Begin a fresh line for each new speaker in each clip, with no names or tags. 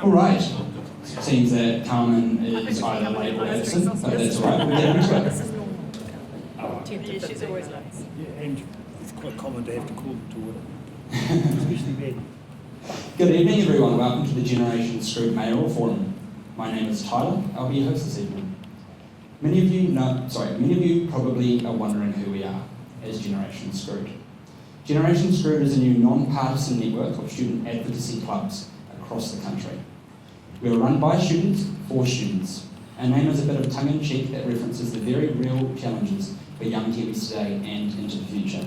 All right. Seems that Carmen is either late or absent, but that's all right. We'll get into it.
She's always late.
Yeah, and it's quite common to have to call them to order, especially then.
Good evening, everyone. Welcome to the Generation Screwed Mayoral Forum. My name is Tyler. I'll be your host this evening. Many of you probably are wondering who we are as Generation Screwed. Generation Screwed is a new non-partisan network of student advocacy clubs across the country. We are run by students for students. Our name is a bit of tongue-in-cheek that references the very real challenges for young Kiwis today and into the future.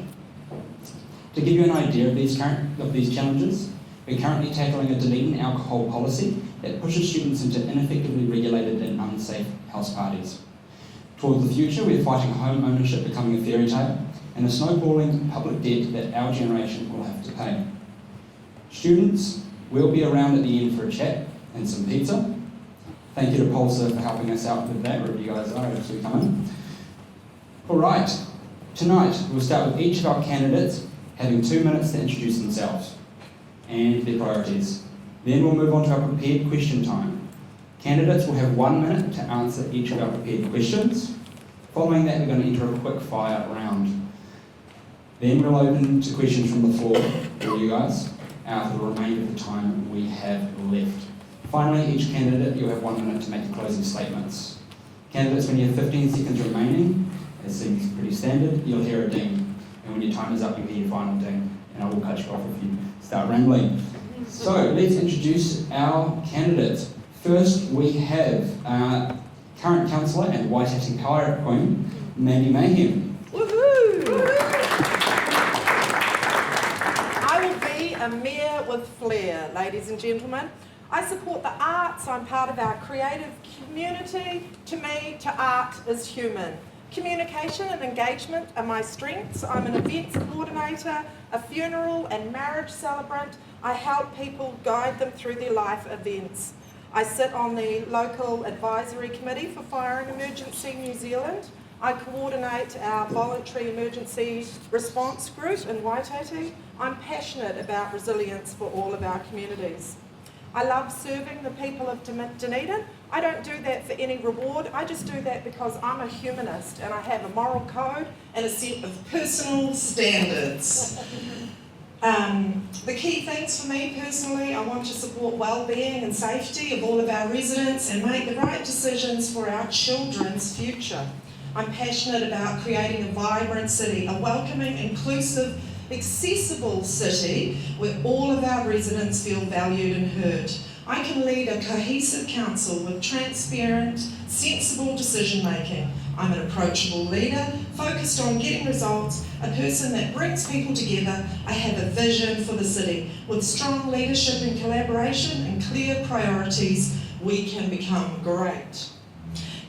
To give you an idea of these challenges, we're currently tackling a Dunedin alcohol policy that pushes students into ineffectively regulated and unsafe house parties. Towards the future, we're fighting home ownership becoming a fairy tale and a snowballing public debt that our generation will have to pay. Students will be around at the end for a chat and some pizza. Thank you to Pulsar for helping us out with that, wherever you guys are as we come in. All right, tonight we'll start with each of our candidates having 2 minutes to introduce themselves and their priorities. Then we'll move on to our prepared question time. Candidates will have 1 minute to answer each of our prepared questions. Following that, we're going to enter a quick fire round. Then we'll open to questions from the floor for you guys for the remainder of the time we have left. Finally, each candidate, you'll have 1 minute to make the closing statements. Candidates, when you have 15 seconds remaining, it seems pretty standard, you'll hear a ding. And when your time is up, you'll hear your final ding. And I will cut you off if you start rambling. So, let's introduce our candidates. First, we have current councillor and Waititi Pirate Queen, Mandy Mayhem.
Woohoo! I will be a mayor with flair, ladies and gentlemen. I support the arts, I'm part of our creative community. To me, art is human. Communication and engagement are my strengths. I'm an events coordinator, a funeral and marriage celebrant. I help people guide them through their life events. I sit on the local advisory committee for Fire and Emergency New Zealand. I coordinate our voluntary emergency response group in Waititi. I'm passionate about resilience for all of our communities. I love serving the people of Dunedin. I don't do that for any reward. I just do that because I'm a humanist and I have a moral code and a set of personal standards. The key things for me personally, I want to support well-being and safety of all of our residents and make the right decisions for our children's future. I'm passionate about creating a vibrant city, a welcoming, inclusive, accessible city where all of our residents feel valued and heard. I can lead a cohesive council with transparent, sensible decision making. I'm an approachable leader, focused on getting results, a person that brings people together. I have a vision for the city. With strong leadership and collaboration and clear priorities, we can become great.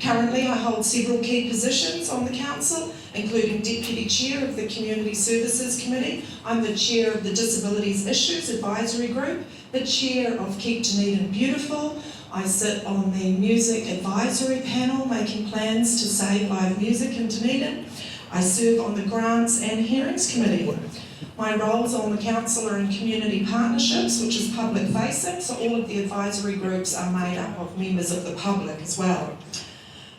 Currently, I hold several key positions on the council, including Deputy Chair of the Community Services Committee. I'm the Chair of the Disabilities Issues Advisory Group, the Chair of Keep Dunedin Beautiful. I sit on the Music Advisory Panel, making plans to save live music in Dunedin. I serve on the Grants and Hearings Committee. My roles on the council are in community partnerships, which is public facing, so all of the advisory groups are made up of members of the public as well.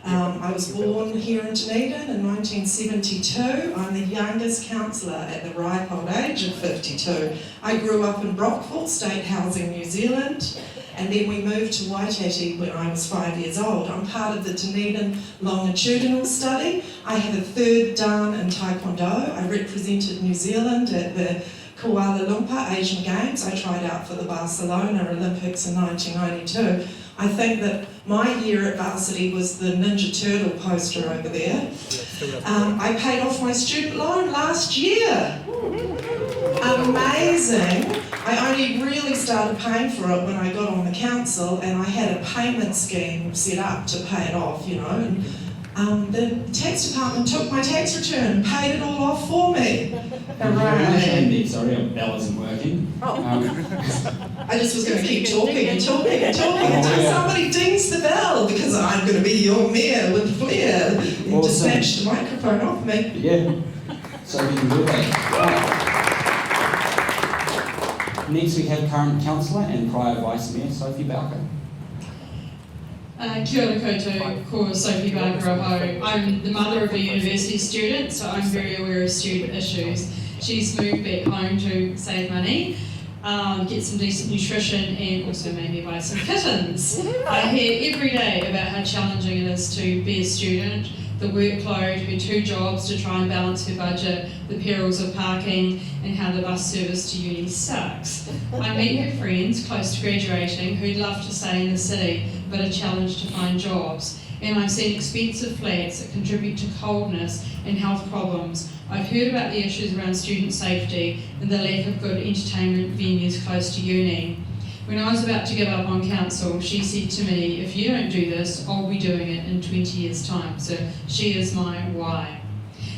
I was born here in Dunedin in 1972. I'm the youngest councillor at the ripe old age of 52. I grew up in Brockville, State Housing, New Zealand, and then we moved to Waititi when I was 5 years old. I'm part of the Dunedin Longitudinal Study. I have a third dan in Taekwondo. I represented New Zealand at the Kuala Lumpur Asian Games. I tried out for the Barcelona Olympics in 1992. I think that my year at varsity was the Ninja Turtle poster over there. I paid off my student loan last year. Amazing. I only really started paying for it when I got on the council, and I had a payment scheme set up to pay it off, you know. And the tax department took my tax return and paid it all off for me.
Andy, sorry, our bell isn't working.
I just was going to keep talking until somebody dings the bell, because I'm going to be your mayor with flair. And just snatch the microphone off me.
Yeah, so we can do that. Next we have current councillor and prior Vice Mayor Sophie Bowker.
Kia ora koutou, ko Sophie Bowker Aho. I'm the mother of a university student, so I'm very aware of student issues. She's moved back home to save money, get some decent nutrition, and also maybe buy some kittens. I hear every day about how challenging it is to be a student, the workload, her 2 jobs to try and balance her budget, the perils of parking, and how the bus service to uni sucks. I meet her friends close to graduating who'd love to stay in the city, but are challenged to find jobs. And I've seen expensive flats that contribute to coldness and health problems. I've heard about the issues around student safety and the lack of good entertainment venues close to uni. When I was about to give up on council, she said to me, if you don't do this, I'll be doing it in 20 years' time. So she is my why.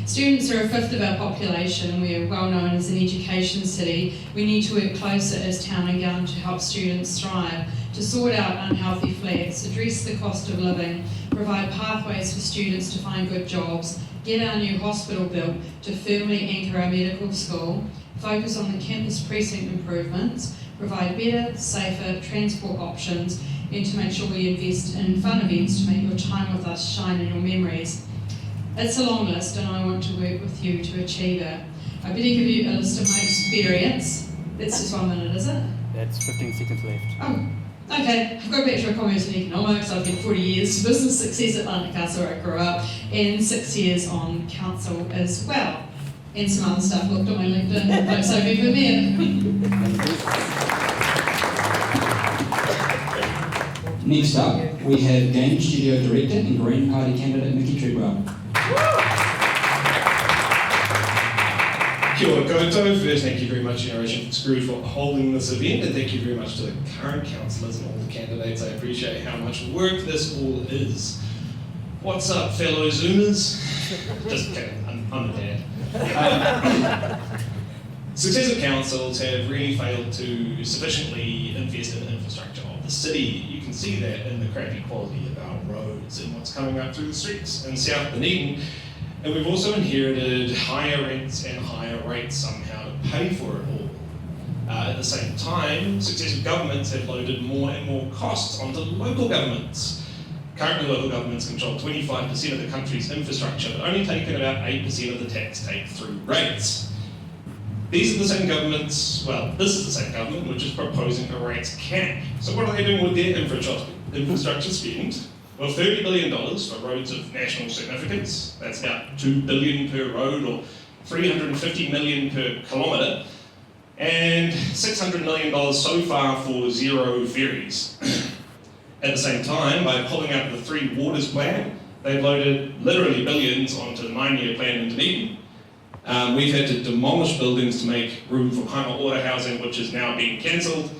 Students are a fifth of our population. We are well known as an education city. We need to work closer as town and gown to help students thrive, to sort out unhealthy flats, address the cost of living, provide pathways for students to find good jobs, get our new hospital built to firmly anchor our medical school, focus on the campus precinct improvements, provide better, safer transport options, and to make sure we invest in fun events to make your time with us shine in your memories. It's a long list and I want to work with you to achieve it. I better give you a list of my experience. That's just 1 minute, is it?
That's 15 seconds left.
Oh, okay. I've got a Bachelor of Commerce in Economics. I've had 40 years business success at Atlantic Castle where I grew up, and 6 years on council as well. And some other stuff. Looked at my LinkedIn, like Sophie for Mayor.
Next up, we have Game Studio Director and Green Party candidate Mickey Treadwell.
Kia ora koutou. First, thank you very much, Generation Screwed, for holding this event, and thank you very much to the current councillors and all the candidates. I appreciate how much work this all is. What's up, fellow Zoomers? Just kidding, I'm a dad. Successive councils have really failed to sufficiently invest in the infrastructure of the city. You can see that in the crappy quality of our roads and what's coming up through the streets in South Dunedin. And we've also inherited higher rents and higher rates somehow to pay for it all. At the same time, successive governments have loaded more and more costs onto local governments. Currently, local governments control 25% of the country's infrastructure, but only take in about 8% of the tax take through rates. These are the same governments, well, this is the same government which is proposing a rates cap. So what are they doing with their infrastructure spend? Well, $30 billion for roads of national significance. That's about $2 billion per road or $350 million per kilometre. And $600 million so far for 0 ferries. At the same time, by pulling out the 3 waters plan, they've loaded literally billions onto the 9-year plan in Dunedin. We've had to demolish buildings to make room for higher order housing, which is now being cancelled.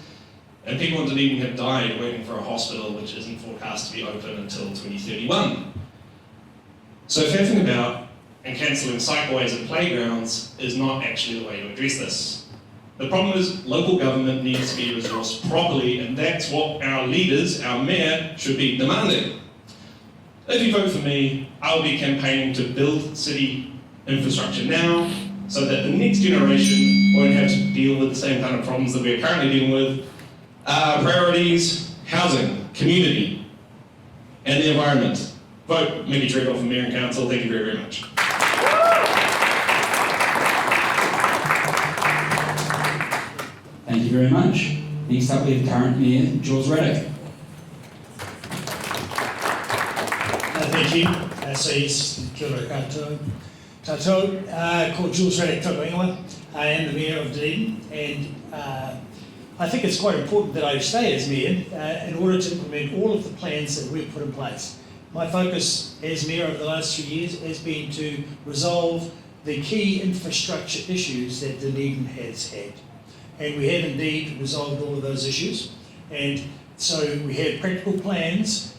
And people in Dunedin have died waiting for a hospital which isn't forecast to be open until 2031. So faffing about and cancelling cycleways and playgrounds is not actually the way to address this. The problem is local government needs to be resourced properly, and that's what our leaders, our mayor, should be demanding. If you vote for me, I'll be campaigning to build city infrastructure now so that the next generation won't have to deal with the same kind of problems that we're currently dealing with. Priorities, housing, community, and the environment. Vote Mickey Treadwell for Mayor and Council. Thank you very, very much.
Thank you very much. Next up, we have current Mayor Jules Raddick.
Thank you. So yes, kia ora koutou. Tātou, called Jules Raddick toko ingoa. I am the Mayor of Dunedin, and I think it's quite important that I stay as Mayor in order to implement all of the plans that we've put in place. My focus as Mayor over the last 3 years has been to resolve the key infrastructure issues that Dunedin has had. And we have indeed resolved all of those issues. And so we have practical plans,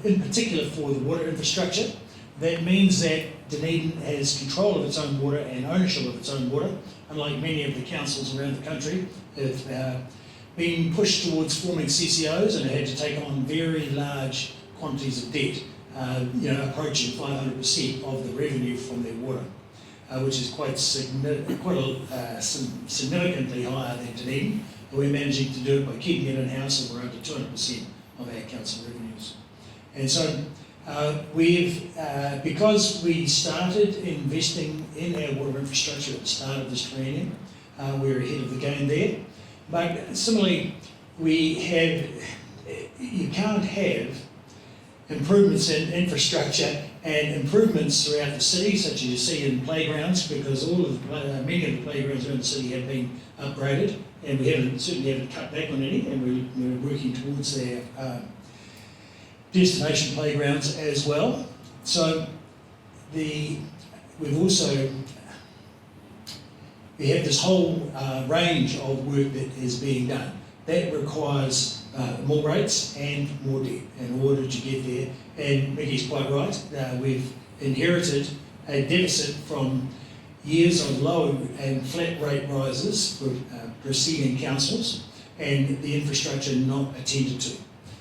in particular for the water infrastructure. That means that Dunedin has control of its own water and ownership of its own water, unlike many of the councils around the country have been pushed towards forming CCOs and have had to take on very large quantities of debt, approaching 500% of the revenue from their water, which is quite significantly higher than Dunedin, we're managing to do it by keeping it in-house, and we're over 200% of our council revenues. And so because we started investing in our water infrastructure at the start of this triennium, we're ahead of the game there. But similarly, you can't have improvements in infrastructure and improvements throughout the city, such as you see in playgrounds, because many of the playgrounds around the city have been upgraded, and we certainly haven't cut back on any, and we're working towards their destination playgrounds as well. So we have this whole range of work that is being done. That requires more rates and more debt in order to get there. And Mickey's quite right. We've inherited a deficit from years of low and flat rate rises for preceding councils, and the infrastructure not attended to.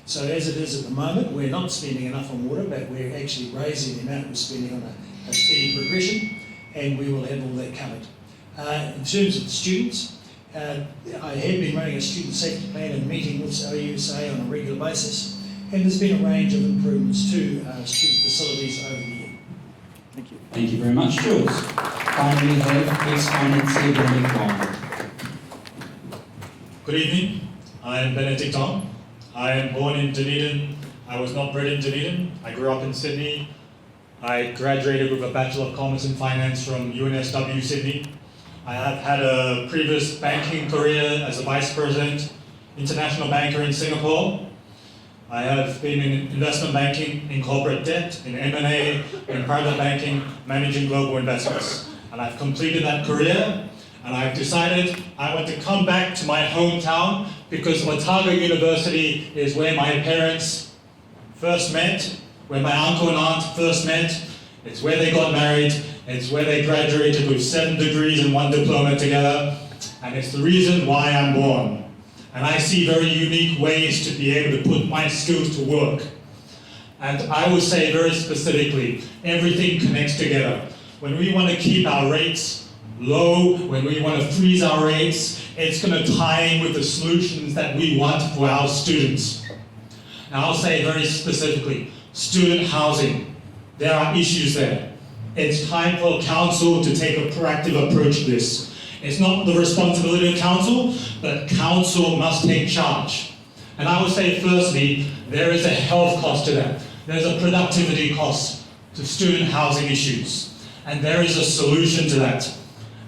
So as it is at the moment, we're not spending enough on water, but we're actually raising the amount we're spending on a steady progression, and we will have all that covered. In terms of the students, I have been running a student safety plan and meeting with OUSA on a regular basis, and there's been a range of improvements to student facilities over the year. Thank you.
Thank you very much, Jules. Finally, we have ex-financier Benedict Wong.
Good evening, I am Benedict Wong. I am born in Dunedin. I was not bred in Dunedin. I grew up in Sydney. I graduated with a Bachelor of Commerce in Finance from UNSW Sydney. I have had a previous banking career as a Vice President, International Banker in Singapore. I have been in investment banking, in corporate debt, in M&A, in private banking, managing global investments. And I've completed that career, and I've decided I want to come back to my hometown because Otago University is where my parents first met, where my uncle and aunt first met. It's where they got married. It's where they graduated with 7 degrees and 1 diploma together. And it's the reason why I'm born. And I see very unique ways to be able to put my skills to work. And I would say very specifically, everything connects together. When we want to keep our rates low, when we want to freeze our rates, it's going to tie in with the solutions that we want for our students. Now I'll say very specifically, student housing. There are issues there. It's time for council to take a proactive approach to this. It's not the responsibility of council, but council must take charge. And I would say firstly, there is a health cost to that. There's a productivity cost to student housing issues. And there is a solution to that.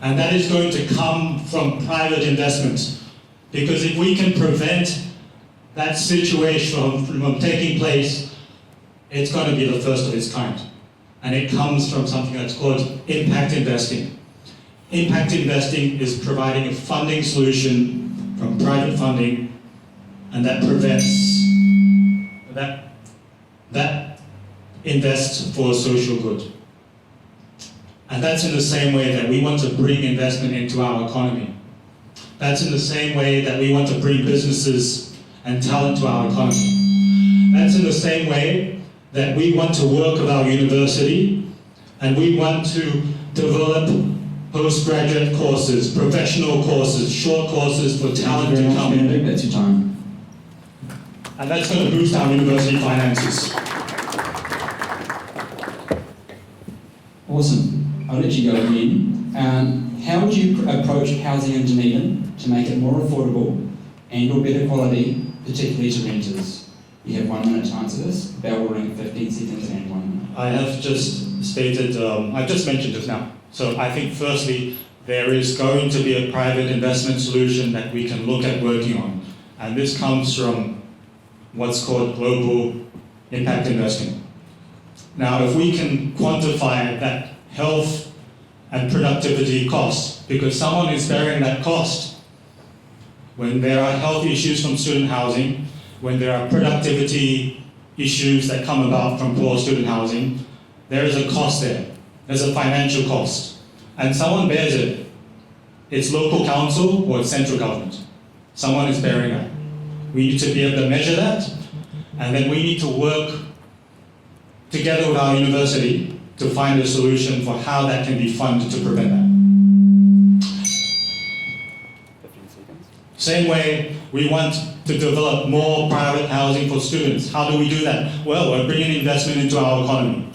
And that is going to come from private investment. Because if we can prevent that situation from taking place, it's going to be the first of its kind. And it comes from something that's called impact investing. Impact investing is providing a funding solution from private funding, and that prevents, that invests for social good. And that's in the same way that we want to bring investment into our economy. That's in the same way that we want to bring businesses and talent to our economy. That's in the same way that we want to work with our university, and we want to develop postgraduate courses, professional courses, short courses for talent to come in.
Benedict, that's your time.
And that's going to boost our university finances.
Awesome. I'll let you go again. How would you approach housing in Dunedin to make it more affordable and or better quality, particularly to renters? You have 1 minute to answer this. Bell will ring 15 seconds and 1 minute.
I have just stated, I've just mentioned this now. So I think firstly, there is going to be a private investment solution that we can look at working on. And this comes from what's called global impact investing. Now, if we can quantify that health and productivity cost, because someone is bearing that cost when there are health issues from student housing, when there are productivity issues that come about from poor student housing, there is a cost there. There's a financial cost. And someone bears it. It's local council or it's central government. Someone is bearing that. We need to be able to measure that, and then we need to work together with our university to find a solution for how that can be funded to prevent that.
15 seconds.
Same way, we want to develop more private housing for students. How do we do that? Well, we're bringing investment into our economy.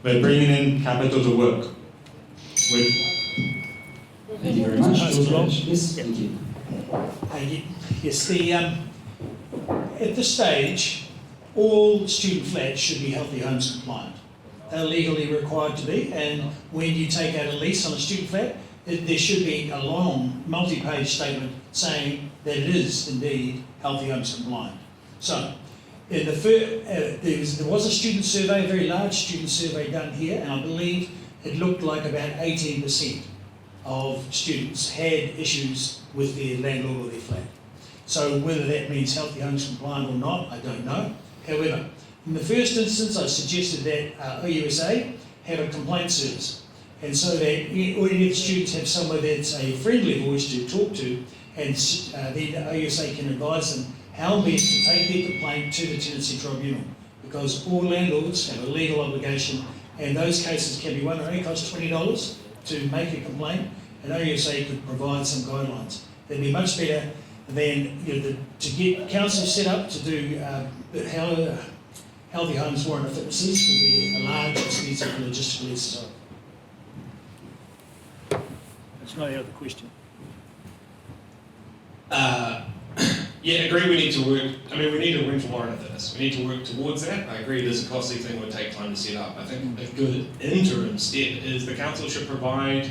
We're bringing in capital to work.
Thank you very much.
Councillor
George,
Ross?
yes, thank you.
Yes, at this stage, all student flats should be Healthy Homes compliant. They're legally required to be, and when you take out a lease on a student flat, there should be a long, multi-page statement saying that it is indeed Healthy Homes compliant. So, in the there was a student survey, a very large student survey done here, and I believe it looked like about 18% of students had issues with their landlord or their flat. So whether that means Healthy Homes compliant or not, I don't know. However, in the first instance, I suggested that OUSA have a complaint service, and so that any of the students have somewhere that's a friendly voice to talk to, and then OUSA can advise them how best to take their complaint to the Tenancy Tribunal, because all landlords have a legal obligation, and those cases can be won. It only costs $20 to make a complaint, and OUSA could provide some guidelines. That'd be much better than to get council set up to do Healthy Homes warrant of fitnesses would be a large, expensive logistical exercise.
That's not out of the question.
Yeah, agree we need to work, we need a rental warrant of this. We need to work towards that. I agree it is a costly thing, it would take time to set up. I think a good interim step is the council should provide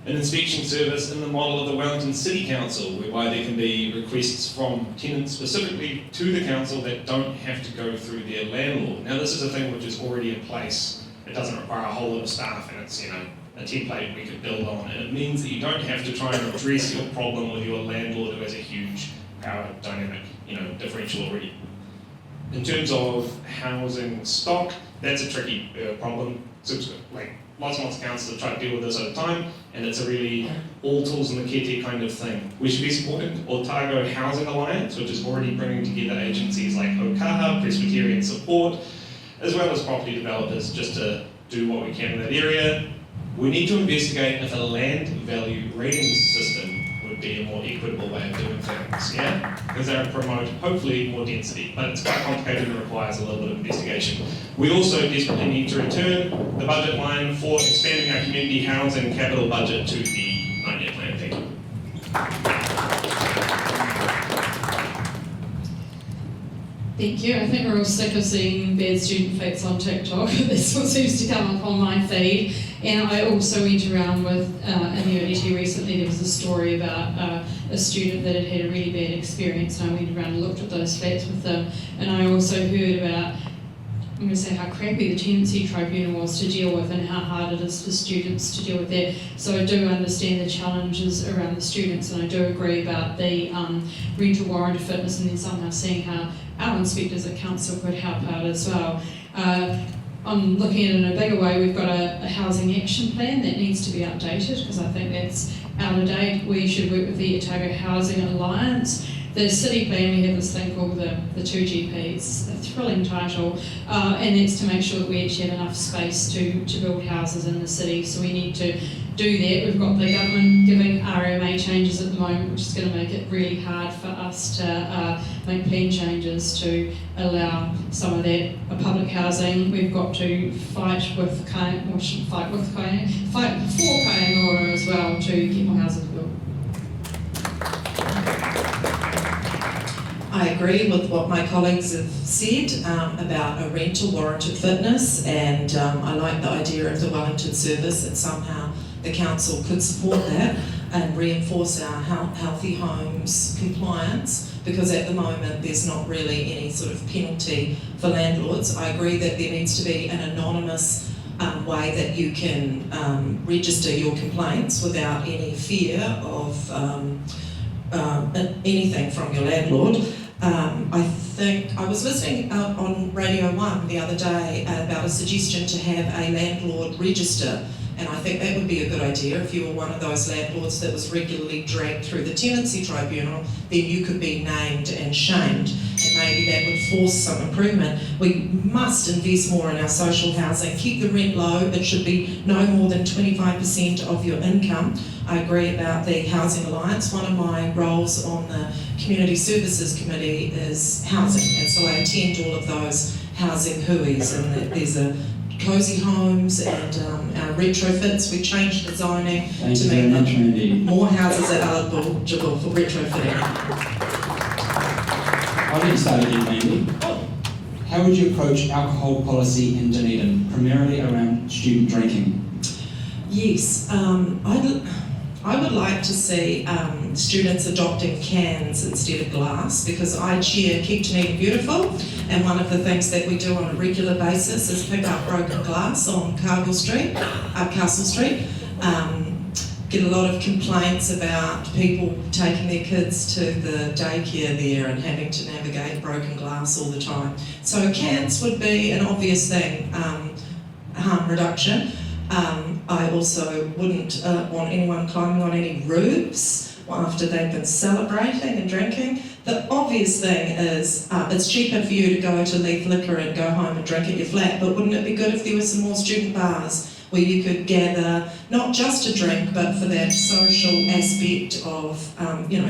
an inspection service in the model of the Wellington City Council, whereby there can be requests from tenants specifically to the council that don't have to go through their landlord. Now this is a thing which is already in place. It doesn't require a whole lot of staff, and it's a template we could build on, and it means that you don't have to try and address your problem with your landlord who has a huge power dynamic, differential already. In terms of housing stock, that's a tricky problem. So, lots and lots of councils have tried to deal with this over time, and it's a really all tools in the kitty kind of thing. We should be supporting Otago Housing Alliance, which is already bringing together agencies like Okaha, Presbyterian Support, as well as property developers, just to do what we can in that area. We need to investigate if a land value rating system would be a more equitable way of doing things, yeah? Because that would promote, hopefully, more density, but it's quite complicated and requires a little bit of investigation. We also desperately need to return the budget line for expanding our community housing capital budget to the 9-year plan. Thank you.
Thank you. I think we're all sick of seeing bad student facts on TikTok. That's what seems to come up on my feed. And I also went around with, in the ODT recently, there was a story about a student that had had a really bad experience, and I went around and looked at those flats with them. And I also heard about, I'm going to say how crappy the Tenancy Tribunal was to deal with and how hard it is for students to deal with that. So I do understand the challenges around the students, and I do agree about the rental warrant of fitness, and then somehow seeing how our inspectors at council could help out as well. I'm looking at it in a bigger way. We've got a housing action plan that needs to be updated because I think that's out of date. We should work with the Otago Housing Alliance. The city plan, we have this thing called the 2GPs, a thrilling title, and that's to make sure that we actually have enough space to build houses in the city. So we need to do that. We've got the government giving RMA changes at the moment, which is going to make it really hard for us to make plan changes to allow some of that public housing. We've got to fight for Kainora as well to get more houses built.
I agree with what my colleagues have said about a rental warrant of fitness, and I like the idea of the Wellington service, and somehow the council could support that and reinforce our healthy homes compliance, because at the moment there's not really any sort of penalty for landlords. I agree that there needs to be an anonymous way that you can register your complaints without any fear of anything from your landlord. I think I was listening on Radio 1 the other day about a suggestion to have a landlord register, and I think that would be a good idea. If you were one of those landlords that was regularly dragged through the Tenancy Tribunal, then you could be named and shamed, and
maybe that would force some improvement. We must invest more in our social housing, keep the rent low. It should be no more than 25% of your income. I agree about the Housing Alliance. One of my roles on the Community Services Committee is housing, and so I attend all of those housing hui's, and there's a cosy homes and our retrofits. We changed the zoning
Thank
to
you very
make
much, Mandy.
more houses are eligible for retrofitting.
I'll get you started again, Mandy. How would you approach alcohol policy in Dunedin, primarily around student drinking?
Yes, I would like to see students adopting cans instead of glass, because I chair Keep Dunedin Beautiful, and one of the things that we do on a regular basis is pick up broken glass on Castle Street. Get a lot of complaints about people taking their kids to the daycare there and having to navigate broken glass all the time. So cans would be an obvious thing, harm reduction. I also wouldn't want anyone climbing on any roofs after they've been celebrating and drinking. The obvious thing is it's cheaper for you to go to Leaf Liquor and go home and drink at your flat, but wouldn't it be good if there were some more student bars where you could gather, not just to drink, but for that social aspect of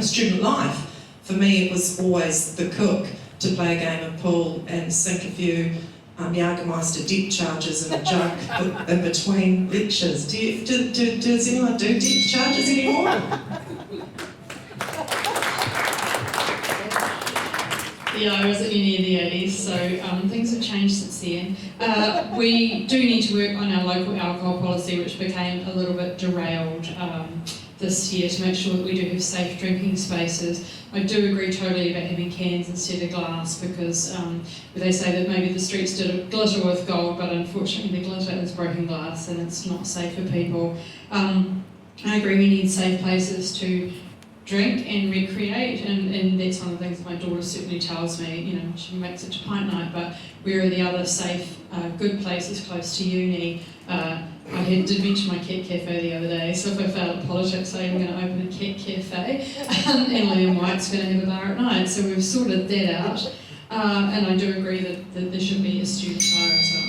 student life? For me, it was always the cook to play a game of pool and sink a few Jagermeister depth charges in a jug in between lectures. Does anyone do depth charges anymore?
Yeah, I was at uni in the 80s, so things have changed since then. We do need to work on our local alcohol policy, which became a little bit derailed this year, to make sure that we do have safe drinking spaces. I do agree totally about having cans instead of glass, because they say that maybe the streets did glitter with gold, but unfortunately the glitter is broken glass and it's not safe for people. I agree we need safe places to drink and recreate, and that's one of the things my daughter certainly tells me. She makes it to pint night, but where are the other safe, good places close to uni? I did mention my cat cafe the other day, so if I fail at politics, I am going to open a cat cafe, and Liam White's going to have a bar at night, so we've sorted that out, and I do agree that there should be a student bar as well.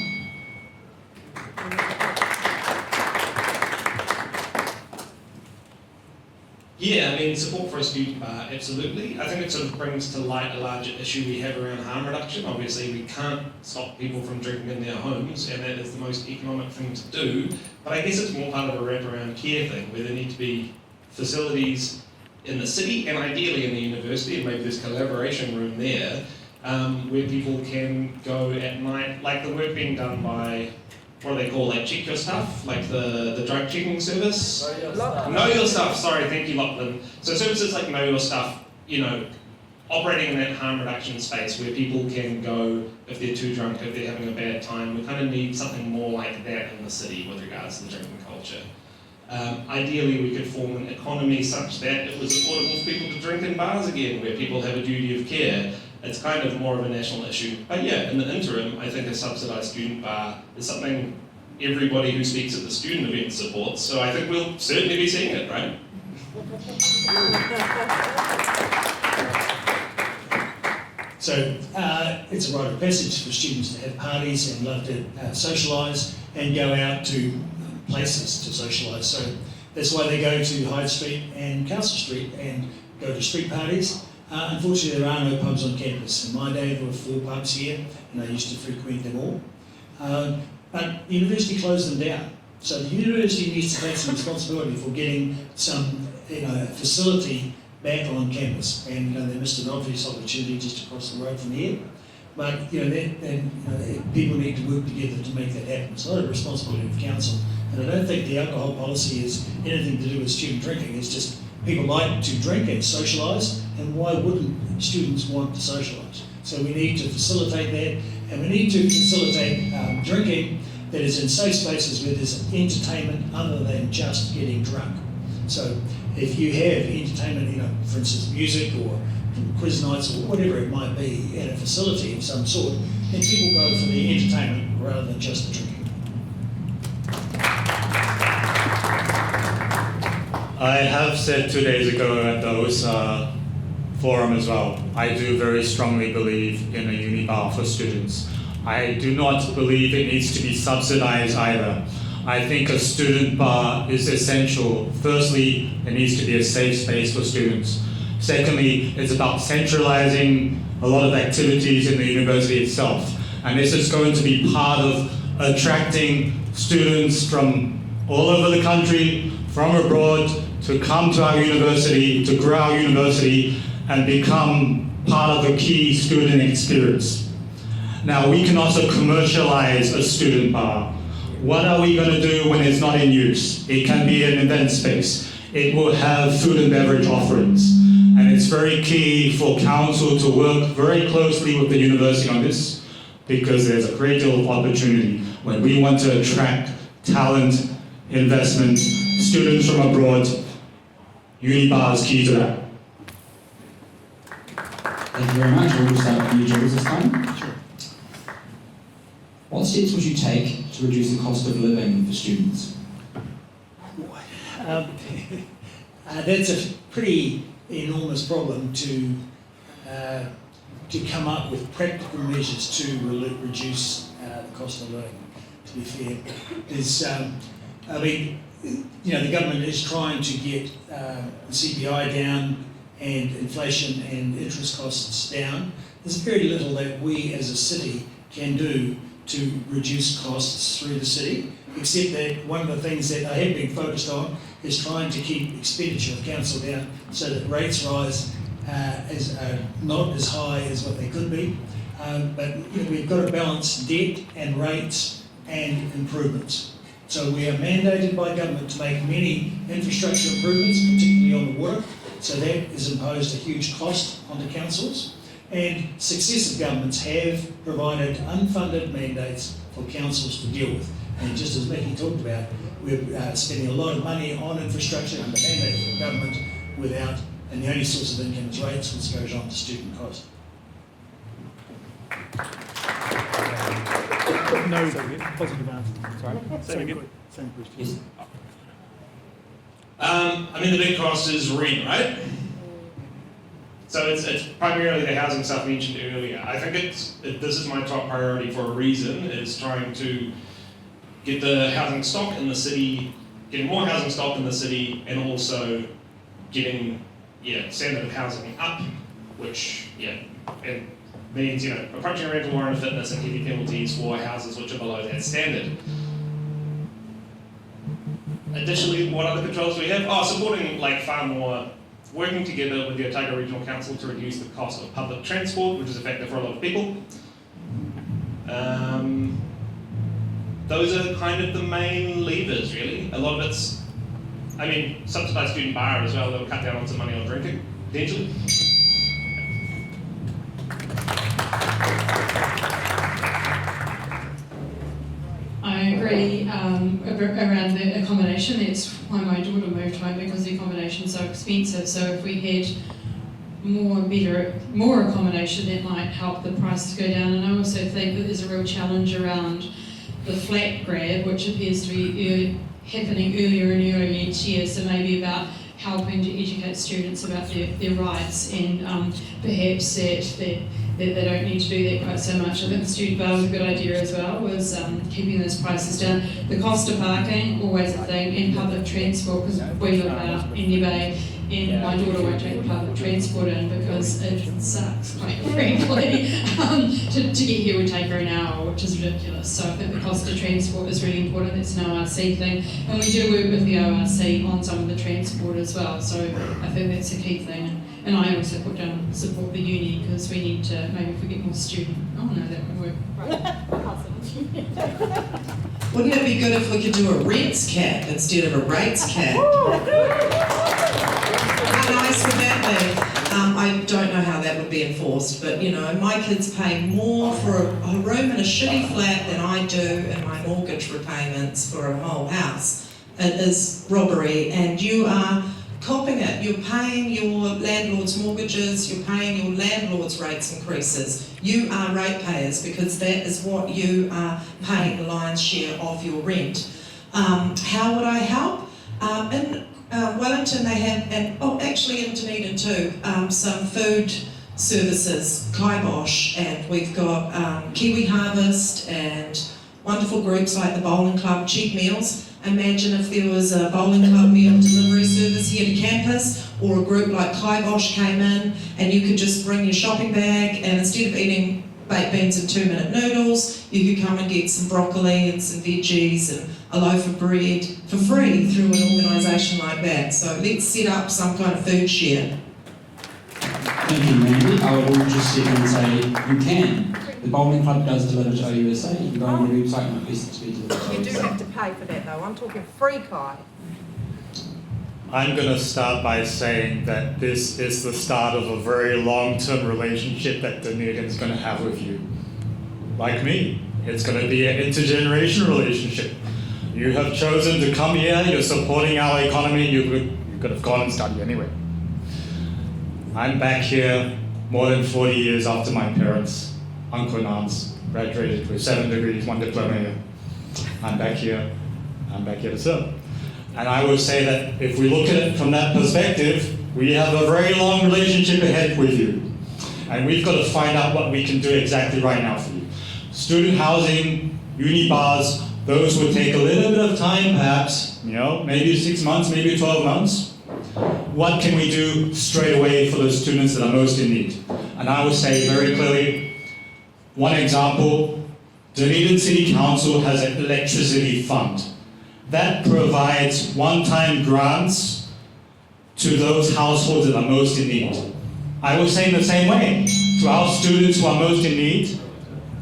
Yeah, support for a student bar, absolutely. I think it sort of brings to light a larger issue we have around harm reduction. Obviously, we can't stop people from drinking in their homes, and that is the most economic thing to do. But I guess it's more part of a wraparound care thing, where there need to be facilities in the city, and ideally in the university, and maybe there's collaboration room there, where people can go at night, like the work being done by, what do they call that, check your stuff, like the drug checking service? Know your stuff, sorry, thank you Lachlan. So services like Know Your Stuff, operating in that harm reduction space where people can go if they're too drunk, if they're having a bad time. We kind of need something more like that in the city with regards to the drinking culture. Ideally we could form an economy such that it was affordable for people to drink in bars again, where people have a duty of care. It's kind of more of a national issue. But yeah, in the interim, I think a subsidised student bar is something everybody who speaks at the student event supports, so I think we'll certainly be seeing it, right?
So it's a rite of passage for students to have parties and love to socialise and go out to places to socialise. So that's why they go to Hyde Street and Castle Street and go to street parties. Unfortunately, there are no pubs on campus. In my day, there were 4 pubs here, and I used to frequent them all. But the university closed them down. So the university needs to take some responsibility for getting some facility back on campus. And they missed an obvious opportunity just across the road from here. But people need to work together to make that happen. It's not a responsibility of council. And I don't think the alcohol policy is anything to do with student drinking. It's just people like to drink and socialise, and why wouldn't students want to socialise? So we need to facilitate that, and we need to facilitate drinking that is in safe spaces where there's entertainment other than just getting drunk. So if you have entertainment, for instance, music or quiz nights or whatever it might be at a facility of some sort, then people go for the entertainment rather than just the drinking.
I have said 2 days ago at those forum as well. I do very strongly believe in a uni bar for students. I do not believe it needs to be subsidized either. I think a student bar is essential. Firstly, it needs to be a safe space for students. Secondly, it's about centralizing a lot of activities in the university itself. And this is going to be part of attracting students from all over the country, from abroad, to come to our university, to grow our university, and become part of the key student experience. Now, we can also commercialize a student bar. What are we going to do when it's not in use? It can be an event space. It will have food and beverage offerings. And it's very key for council to work very closely with the university on this, because there's a great deal of opportunity when we want to attract talent, investment, students from abroad. Unibar is key to that.
Thank you very much. We'll start with you, Jules, this time.
Sure.
What steps would you take to reduce the cost of living for students?
That's a pretty enormous problem to come up with practical measures to reduce the cost of living. To be fair, the government is trying to get the CPI down and inflation and interest costs down. There's very little that we as a city can do to reduce costs through the city, except that one of the things that they have been focused on is trying to keep expenditure of council down so that rates rise not as high as what they could be. But we've got to balance debt and rates and improvements. So we are mandated by government to make many infrastructure improvements, particularly on the water. So that has imposed a huge cost onto councils. And successive governments have provided unfunded mandates for councils to deal with. And just as Mickey talked about, we're spending a lot of money on infrastructure under mandate from government without, and the only source of income is rates, which goes on to student cost.
No positive answer. Sorry. Same question.
Yes.
The big cost is rent, right? So it's primarily the housing stuff mentioned earlier. I think this is my top priority for a reason, is trying to get the housing stock in the city, getting more housing stock in the city, and also getting standard of housing up, which it means approaching a rental warrant of fitness and heavy penalties for houses which are below that standard. Additionally, what other controls do we have? Supporting far more, working together with the Otago Regional Council to reduce the cost of public transport, which is a factor for a lot of people. Those are kind of the main levers, really. A lot of it's, subsidised student bar as well, that'll cut down on some money on drinking, potentially.
I agree around the accommodation. That's why my daughter moved home, because the accommodation's so expensive. So if we had more accommodation, that might help the prices go down. And I also think that there's a real challenge around the flat grab, which appears to be happening earlier and earlier each year. So maybe about helping to educate students about their rights, and perhaps that they don't need to do that quite so much. I think the student bar was a good idea as well, was keeping those prices down. The cost of parking, always a thing, and public transport, because we live out in New Bay, and my daughter won't take the public transport in because it sucks, quite frankly. To get here would take her an hour, which is ridiculous. So I think the cost of transport is really important. It's an ORC thing, and we do work with the ORC on some of the transport as well. So I think that's a key thing. And I also put down support the uni, because we need to, maybe if we get more student. Oh no, that won't work.
Wouldn't it be good if we could do a rents cap instead of a rates cap? How nice would that be? I don't know how that would be enforced, but my kids pay more for a room in a shitty flat than I do in my mortgage repayments for a whole house. It is robbery, and you are copping it. You're paying your landlord's mortgages, you're paying your landlord's rates increases. You are ratepayers, because that is what you are paying the lion's share of your rent. How would I help? In Wellington, they have, and actually in Dunedin too, some food services, kibosh, and we've got Kiwi Harvest and wonderful groups like the Bowling Club, Cheap Meals. Imagine if there was a bowling club meal delivery service here to campus, or a group like kibosh came in and you could just bring your shopping bag, and instead of eating baked beans and 2-minute noodles, you could come and get some broccoli and some veggies and a loaf of bread for free through an organisation like that. So let's set up some kind of food share.
Thank you, Mandy. I will just sit and say you can. The bowling club does deliver to OUSA. You can go on the website and request it to be delivered to
You do
OUSA.
have to pay for that though. I'm talking free Kai.
I'm going to start by saying that this is the start of a very long-term relationship that Dunedin's going to have with you. Like me, it's going to be an intergenerational relationship. You have chosen to come here, you're supporting our economy, you could have gone and studied anyway. I'm back here more than 40 years after my parents, uncle and aunts, graduated with 7 degrees, 1 diploma here. I'm back here to serve. And I would say that if we look at it from that perspective, we have a very long relationship ahead with you. And we've got to find out what we can do exactly right now for you. Student housing, uni bars, those would take a little bit of time perhaps, maybe 6 months, maybe 12 months. What can we do straight away for those students that are most in need? And I would say very clearly, one example, Dunedin City Council has an electricity fund. That provides one-time grants to those households that are most in need. I would say in the same way, to our students who are most in need,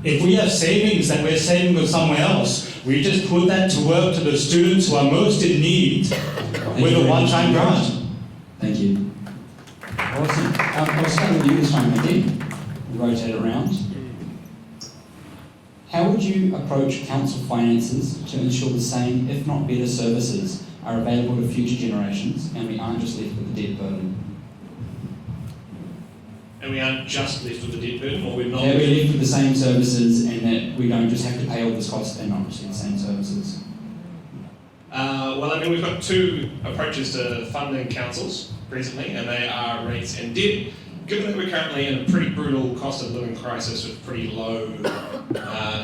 if we have savings that we're saving from somewhere else, we just put that to work to the students who are most in need with a one-time grant.
Thank you. Awesome. I'll start with you this time, Mickey. Rotate it around. How would you approach council finances to ensure the same, if not better, services are available to future generations and we aren't just left with the debt burden?
And we aren't just left with the debt burden, or we're not?
That we're left with the same services and that we don't just have to pay all this cost and not receive the same services.
We've got two approaches to funding councils presently, and they are rates and debt. Given that we're currently in a pretty brutal cost of living crisis with pretty low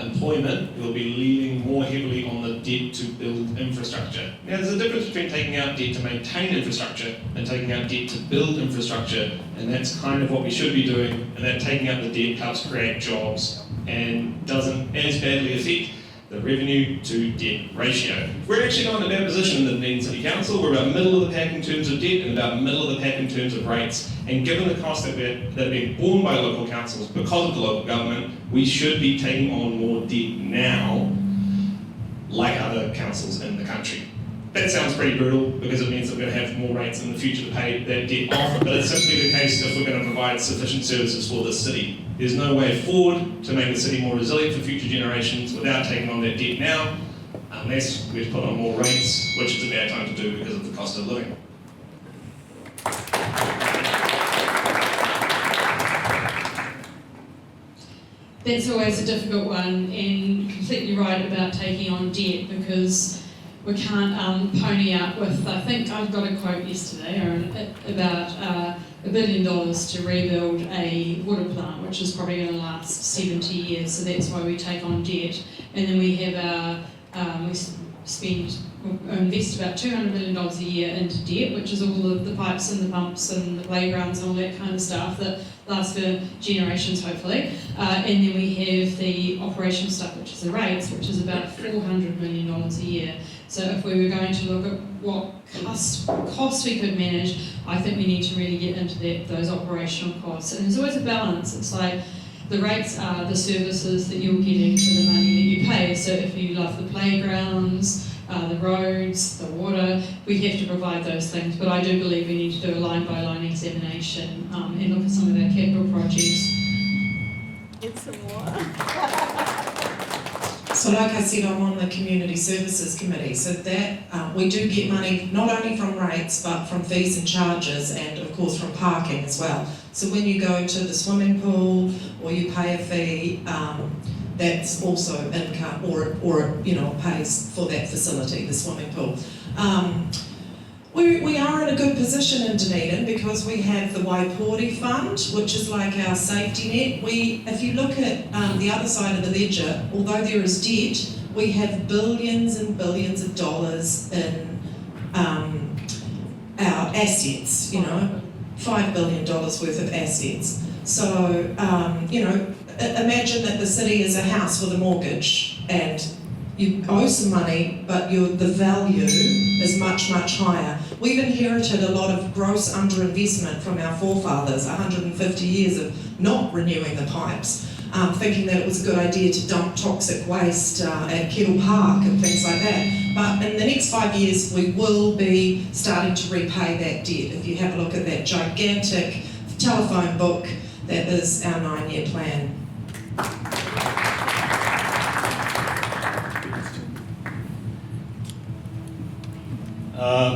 employment, we'll be leaning more heavily on the debt to build infrastructure. Now, there's a difference between taking out debt to maintain infrastructure and taking out debt to build infrastructure, and that's kind of what we should be doing, and that taking out the debt helps create jobs and doesn't as badly affect the revenue to debt ratio. We're actually not in a bad position in the Dunedin City Council. We're about middle of the pack in terms of debt and about middle of the pack in terms of rates. And given the costs that are being borne by local councils because of the local government, we should be taking on more debt now, like other councils in the country. That sounds pretty brutal because it means that we're going to have more rates in the future to pay that debt off, but it's simply the case if we're going to provide sufficient services for the city. There's no way forward to make the city more resilient for future generations without taking on that debt now, unless we put on more rates, which is a bad time to do because of the cost of living.
That's always a difficult one, and completely right about taking on debt, because we can't pony up with, I think I got a quote yesterday about $1 billion to rebuild a water plant, which is probably going to last 70 years, so that's why we take on debt. And then we have invest about $200 million a year into debt, which is all of the pipes and the pumps and the playgrounds and all that kind of stuff that lasts for generations, hopefully. And then we have the operational stuff, which is the rates, which is about $400 million a year. So if we were going to look at what costs we could manage, I think we need to really get into those operational costs. And there's always a balance. It's like the rates are the services that you're getting for the money that you pay. So if you love the playgrounds, the roads, the water, we have to provide those things. But I do believe we need to do a line-by-line examination and look at some of our capital projects.
It's some more.
So like I said, I'm on the Community Services Committee, so that we do get money not only from rates but from fees and charges, and of course from parking as well. So when you go to the swimming pool or you pay a fee, that's also income, or pays for that facility, the swimming pool. We are in a good position in Dunedin because we have the Waipori Fund, which is like our safety net. If you look at the other side of the ledger, although there is debt, we have billions and billions of dollars in our assets, $5 billion worth of assets. So, imagine that the city is a house with a mortgage and you owe some money, but the value is much, much higher. We've inherited a lot of gross underinvestment from our forefathers, 150 years of not renewing the pipes, thinking that it was a good idea to dump toxic waste at Kettle Park and things like that. But in the next 5 years, we will be starting to repay that debt. If you have a look at that gigantic telephone book, that is our 9-year plan.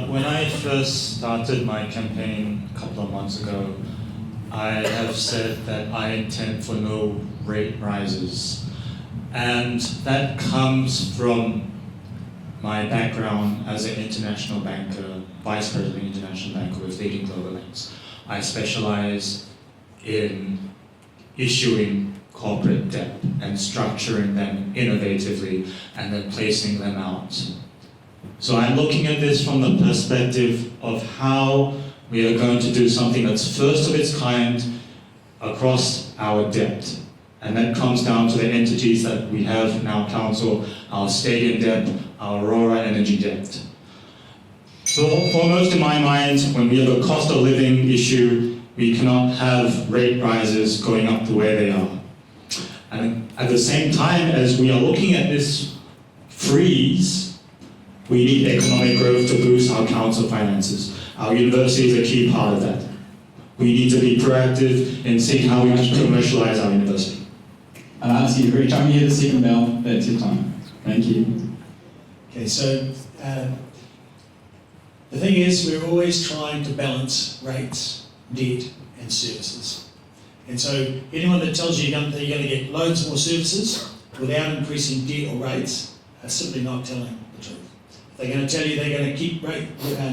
When I first started my campaign a couple of months ago, I have said that I intend for no rate rises. And that comes from my background as an international banker, vice president international banker with leading global banks. I specialize in issuing corporate debt and structuring them innovatively and then placing them out. So I'm looking at this from the perspective of how we are going to do something that's first of its kind across our debt. And that comes down to the entities that we have in our council, our stadium debt, our Aurora energy debt. So foremost in my mind, when we have a cost of living issue, we cannot have rate rises going up the way they are. And at the same time as we are looking at this freeze, we need economic growth to boost our council finances. Our university is a key part of that. We need to be proactive in seeing how we can commercialize our university.
I'll ask you, every time you hear the second bell, that's your time. Thank you.
Okay, so the thing is, we're always trying to balance rates, debt, and services. And so anyone that tells you that you're going to get loads more services without increasing debt or rates are simply not telling the truth. If they're going to tell you they're going to keep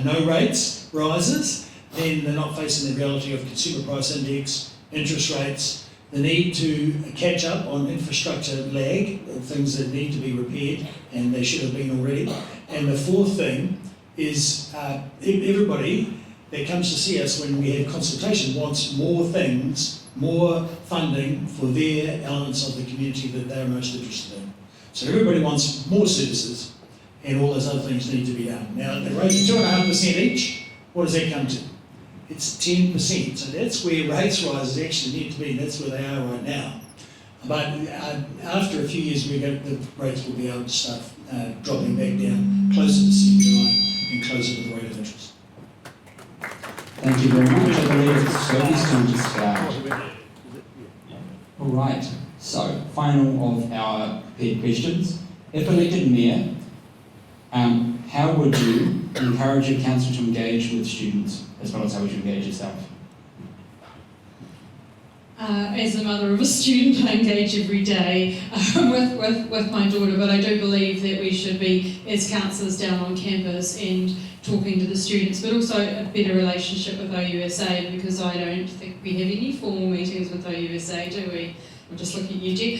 no rates rises, then they're not facing the reality of consumer price index, interest rates, the need to catch up on infrastructure lag, things that need to be repaired, and they should have been already. And the fourth thing is everybody that comes to see us when we have consultation wants more things, more funding for their elements of the community that they're most interested in. So everybody wants more services, and all those other things need to be done. Now, at the rate of 2.5% each, what does that come to? It's 10%. So that's where rates rises actually need to be. That's where they are right now. But after a few years, the rates will be able to start dropping back down closer to CPI and closer to the rate of interest.
Thank you very much. I believe it's Sophie's turn to start. All right. So, final of our prepared questions. If elected mayor, how would you encourage your council to engage with students, as well as how would you engage yourself?
As a mother of a student, I engage every day with my daughter, but I do believe that we should be, as counsellors down on campus and talking to the students, but also a better relationship with OUSA, because I don't think we have any formal meetings with OUSA, do we? I'm just looking at you, Jen.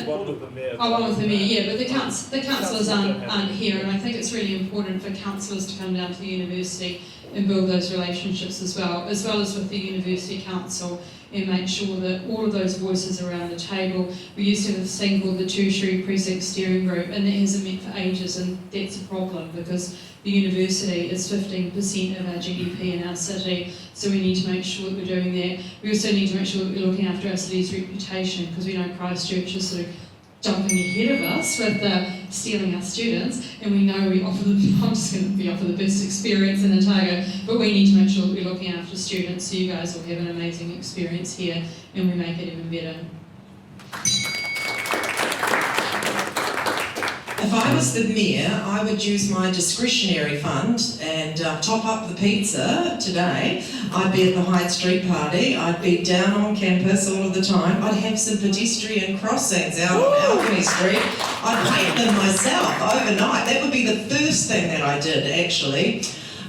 One with the mayor.
Oh, one with the mayor, yeah, but the councillors aren't here, and I think it's really important for councillors to come down to the university and build those relationships as well as with the University Council, and make sure that all of those voices are around the table. We used to have this thing called the Tertiary Precinct Steering Group, and that hasn't met for ages, and that's a problem because the university is 15% of our GDP in our city, so we need to make sure that we're doing that. We also need to make sure that we're looking after our city's reputation, because we know Christchurch is sort of jumping ahead of us with stealing our students, and we know we offer the best experience in Otago, but we need to make sure that we're looking after students, so you guys will have an amazing experience here and we make it even better.
If I was the mayor, I would use my discretionary fund and top up the pizza today. I'd be at the Hyde Street party. I'd be down on campus all of the time. I'd have some pedestrian crossings out on Alchemy Street. I'd paint them myself overnight. That would be the first thing that I did, actually.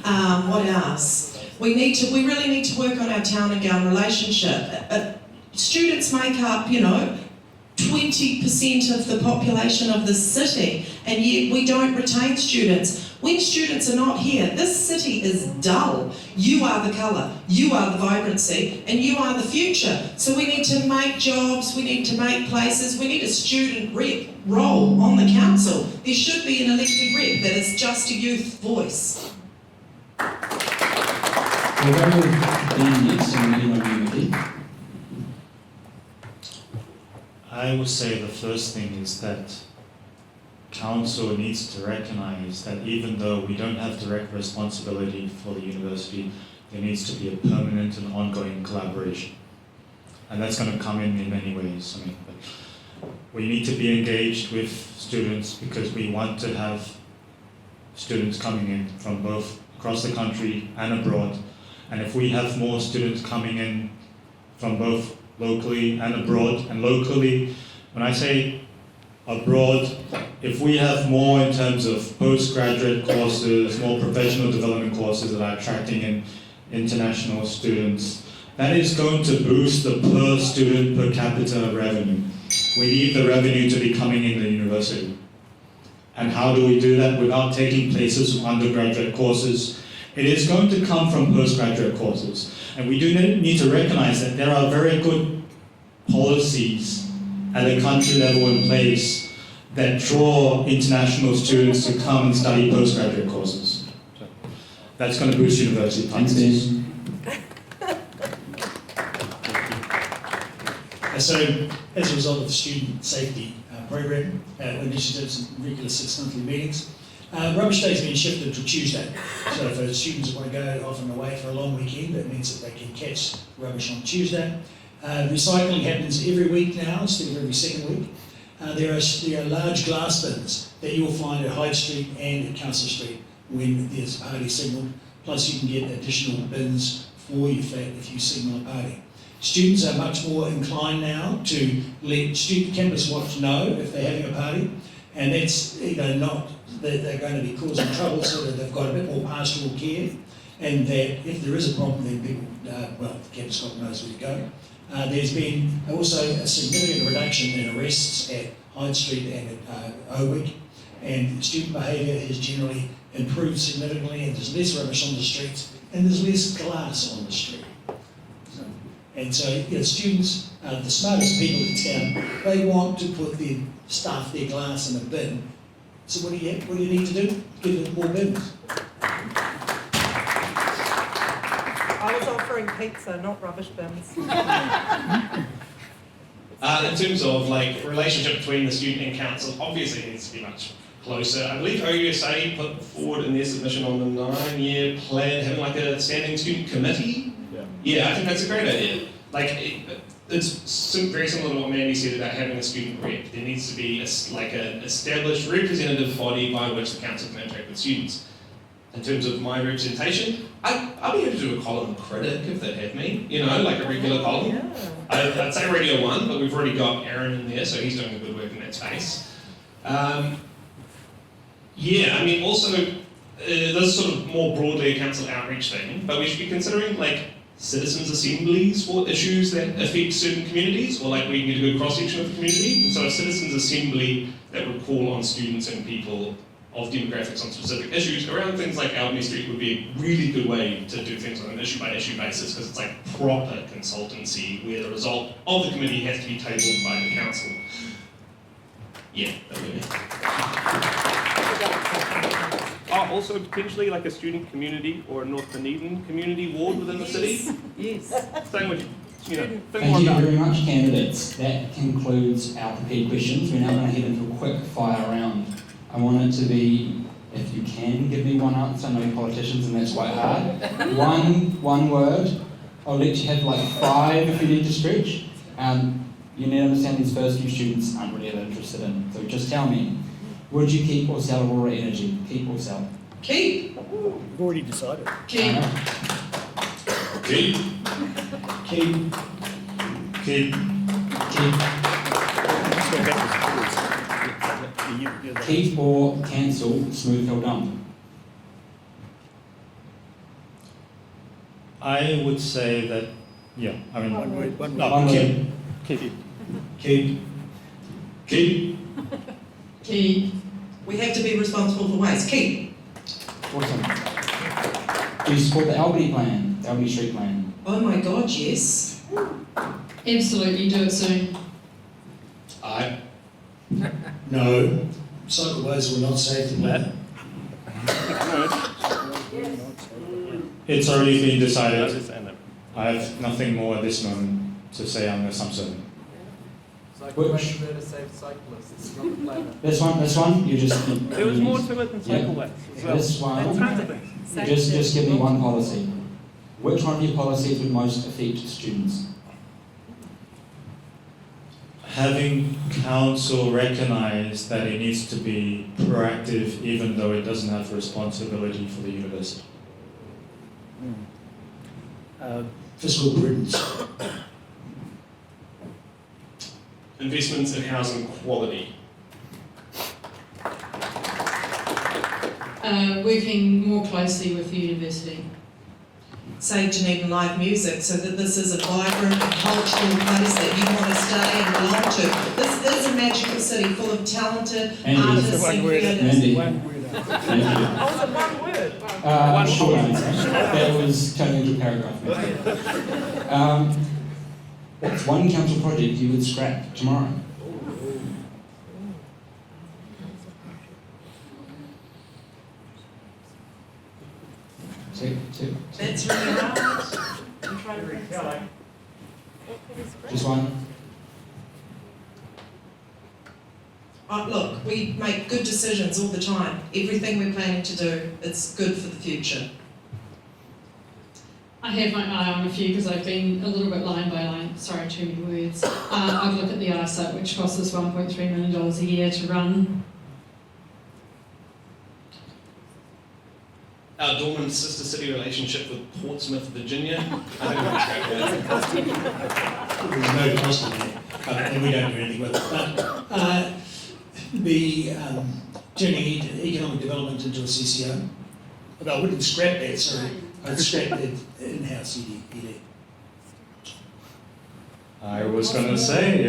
What else? We really need to work on our town and gown relationship. Students make up, 20% of the population of the city, and yet we don't retain students. When students are not here, this city is dull. You are the colour, you are the vibrancy, and you are the future. So we need to make jobs, we need to make places, we need a student rep role on the council. There should be an elected rep that is just a youth voice.
We'll go with Dean next, and then on Unity.
I would say the first thing is that council needs to recognise that even though we don't have direct responsibility for the university, there needs to be a permanent and ongoing collaboration. And that's going to come in many ways. But we need to be engaged with students because we want to have students coming in from both across the country and abroad. And if we have more students coming in from both locally and abroad, and locally, when I say abroad, if we have more in terms of postgraduate courses, more professional development courses that are attracting in international students, that is going to boost the per student per capita revenue. We need the revenue to be coming in the university. And how do we do that without taking places from undergraduate courses? It is going to come from postgraduate courses. And we do need to recognize that there are very good policies at a country level in place that draw international students to come and study postgraduate courses. So that's going to boost university finances.
So, as a result of the student safety program initiatives and regular 6 monthly meetings, rubbish day has been shifted to Tuesday. So for students who want to go off and away for a long weekend, that means that they can catch rubbish on Tuesday. Recycling happens every week now instead of every second week. There are large glass bins that you'll find at Hyde Street and at Council Street when there's a party signalled. Plus you can get additional bins for your flat if you signal a party. Students are much more inclined now to let Student Campus Watch know if they're having a party, and that's not that they're going to be causing trouble, so that they've got a bit more pastoral care, and that if there is a problem, then people, the campus cop knows where to go. There's been also a significant reduction in arrests at Hyde Street and at Owick, and student behaviour has generally improved significantly, and there's less rubbish on the streets, and there's less glass on the street. And so, students are the smartest people in town. They want to put their stuff, their glass in a bin. So what do you need to do? Give them more bins.
I was offering pizza, not rubbish bins.
In terms of relationship between the student and council, obviously it needs to be much closer. I believe OUSA put forward in their submission on the 9-year plan having a standing student committee. Yeah, I think that's a great idea. It's very similar to what Mandy said about having a student rep. There needs to be an established representative body by which the council can interact with students. In terms of my representation, I'd be able to do a column critic if they'd have me, a regular column.
Yeah.
I'd say Radio 1, but we've already got Aaron in there, so he's doing a good work in that space. Also, this sort of more broadly a council outreach thing, but we should be considering citizens' assemblies for issues that affect certain communities, or we can get a good cross-section of the community. And so a citizens' assembly that would call on students and people of demographics on specific issues around things like Alchemy Street would be a really good way to do things on an issue-by-issue basis, because it's proper consultancy where the result of the committee has to be tabled by the council. Yeah, that would be it.
Also potentially a student community or a North Dunedin community ward within the city.
Yes.
Saying what think
Thank
more
you
about.
very much, candidates. That concludes our prepared questions. We're now going to head into a quick fire round. I want it to be, if you can give me one answer, I know you're politicians and that's quite hard. One word. I'll let you have 5 if you need to stretch. You need to understand these first few students aren't really that interested in, so just tell me. Would you keep or sell Aurora Energy? Keep or sell?
Keep.
We've already decided.
Keep.
Keep.
Keep.
Keep.
Keep.
Let's go back to schools. You're the-
Keep or cancel Smooth Hill Dump?
I would say that, yeah, I mean,
One word, one
no,
word.
One
keep.
word.
Keep.
Keep. Keep.
Keep.
We have to be responsible for waste. Keep.
Awesome. Do you support the Albany plan, the Albany Street plan?
Oh my God, yes.
Absolutely, do it soon.
Aye.
No. Cycleways will not save the planet.
It's already been
I
decided.
understand that.
I have nothing more at this moment to say unless I'm certain.
Which?
There to save cyclists, not the planet.
This one, you just...
There was more to it than
Yeah.
cycle lanes as well.
This one,
There's tons of things.
just give me one policy. Which one of your policies would most affect students?
Having council recognise that it needs to be proactive even though it doesn't have responsibility for the university.
Fiscal prudence.
Investments in housing quality.
Working more closely with the university.
Save Dunedin live music so that this is a vibrant and cultural place that you want to stay and belong to. This is a magical city full of talented
Andy.
artists
One
and
word.
creators.
Andy.
One word.
Thank you.
Oh, is it one word? Wow.
Short answer. That was turning into a paragraph. What's one council project you would scrap tomorrow? Two.
That's really hard.
I'm trying to think.
Just one.
Look, we make good decisions all the time. Everything we're planning to do, it's good for the future.
I have my eye on a few because I've been a little bit line by line, sorry, too many words. I've looked at the ISA, which costs us $1.3 million a year to run.
Our dormant sister city relationship with Portsmouth, Virginia. I think we can scrap that.
There's no cost in that, and we don't do anything with it. But the turning economic development into a CCO, but I wouldn't scrap that, sorry. I'd scrap that in-house ED.
I was going to say,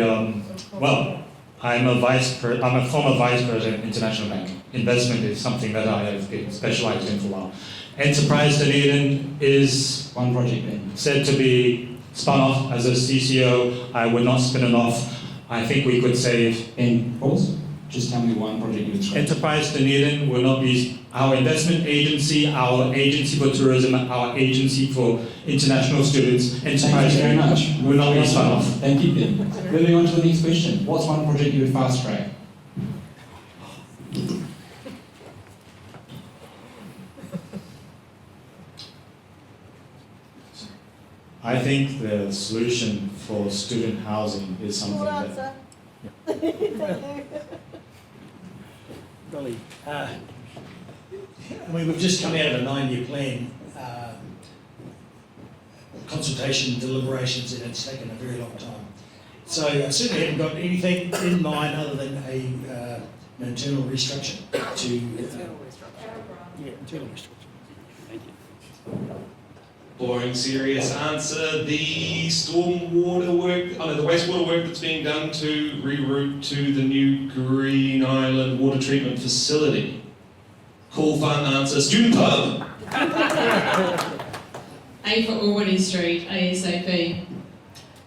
well, I'm a former vice president of International Bank. Investment is something that I have been specialized in for a while. Enterprise Dunedin is
One project then.
said to be spun off as a CCO. I would not spin it off. I think we could save.
And pause. Just tell me one project you would scrap.
Enterprise Dunedin will not be our investment agency, our agency for tourism, our agency for international students. Enterprise
Thank you very much.
Dunedin will not be spun off.
Thank you, Ben. Moving on to the next question. What's one project you would fast track?
I think the solution for student housing is something that
Golly.
I mean, we've just come out of a 9-year plan, consultation, deliberations, and it's taken a very long time. So I certainly haven't got anything in mind other than an internal restructure to
Yeah, internal restructure. Thank you.
Boring, serious answer. The stormwater work, the wastewater work that's being done to reroute to the new Green Island water treatment facility. Cool, fun answer. Student pub.
A for Albany Street, ASAP.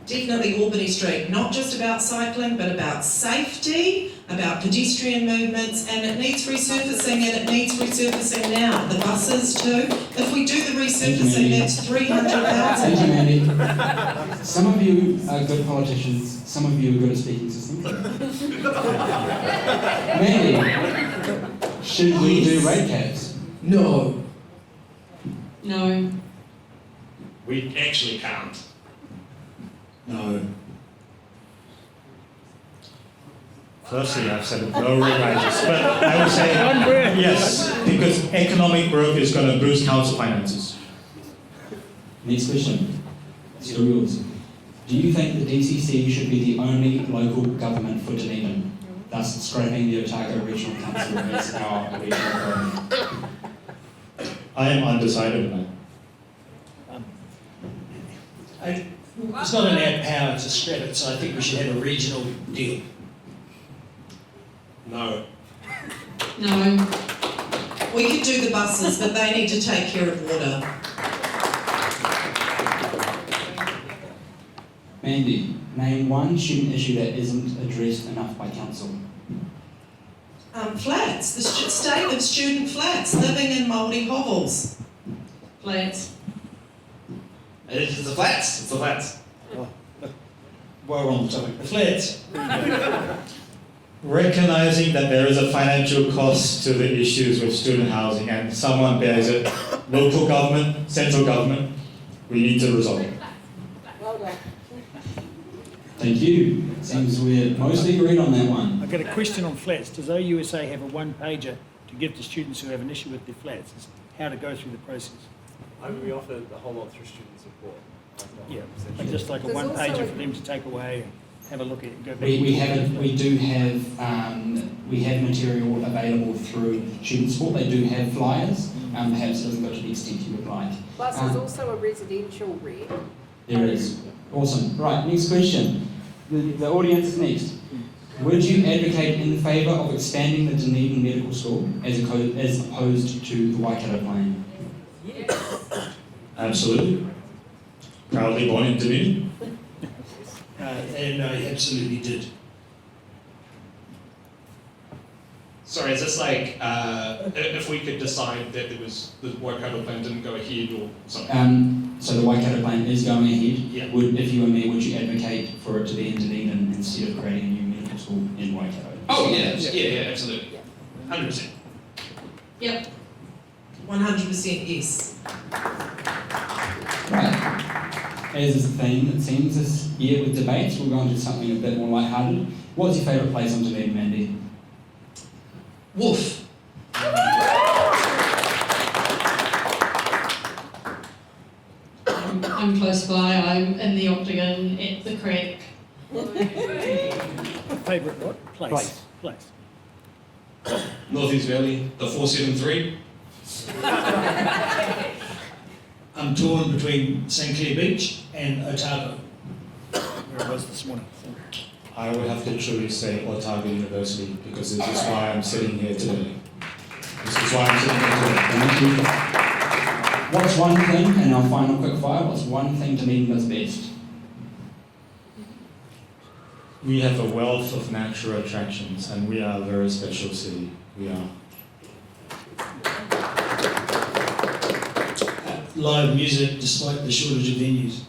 Definitely Albany Street, not just about cycling, but about safety, about pedestrian movements, and it needs resurfacing, and it needs resurfacing now. The buses too. If we do the resurfacing, that's 300,000.
Thank you, Mandy. Some of you are good politicians, some of you are good at speaking succinctly. Mandy, should we do rate caps?
No.
No.
We actually can't.
No.
Personally, I've said no rises, but I would say yes, because economic growth is going to boost council finances.
Next question. Still yours. Do you think the DCC should be the only local government for Dunedin, thus scrapping the Otago Regional Council as our regional government?
I am undecided on that.
It's not in our power to scrap it, so I think we should have a regional deal.
No.
No.
We could do the buses, but they need to take care of water.
Mandy, name one student issue that isn't addressed enough by council.
Flats, the state of student flats, living in mouldy hovels.
Flats.
It's the flats. It's the flats.
While we're on the topic, the flats.
Recognizing that there is a financial cost to the issues with student housing and someone bears it, local government, central government, we need to resolve it.
Thank you. Seems we're mostly agreed on that one.
I've got a question on flats. Does OUSA have a one-pager to give to students who have an issue with their flats? It's how to go through the process.
We offer a whole lot through student support.
Yeah, but just like a
There's
one-pager
also
for them to take away and have a look at it and go back.
We do have material available through student support. They do have flyers. Perhaps it doesn't go to the extent you would like.
Plus, there's also a residential read.
There is. Awesome. Right, next question. The audience is next. Would you advocate in favour of expanding the Dunedin Medical School as opposed to the Waikato plan?
Absolutely. Proudly born in Dunedin.
And I absolutely did.
Sorry, is this like if we could decide that there was the Waikato plan didn't go ahead or something?
So the Waikato plan is going ahead.
Yeah.
If you were me, would you advocate for it to be in Dunedin instead of creating a new medical school in Waikato?
Oh yeah, absolutely. 100%.
Yep.
100% yes.
Right. As is the theme, it seems this year with debates, we'll go on to something a bit more lighthearted. What's your favourite place on Dunedin, Mandy?
Woof.
I'm close by. I'm in the Octagon at the creek.
Favourite what? Place.
Northeast Valley, the 473.
I'm torn between St Clair Beach and Otago.
Where I was this morning.
I would have to truly say Otago University because this is why I'm sitting here today.
Thank you. What's one thing, and our final quick fire, what's one thing Dunedin does best?
We have a wealth of natural attractions and we are a very special city. We are.
Live music despite the shortage of venues.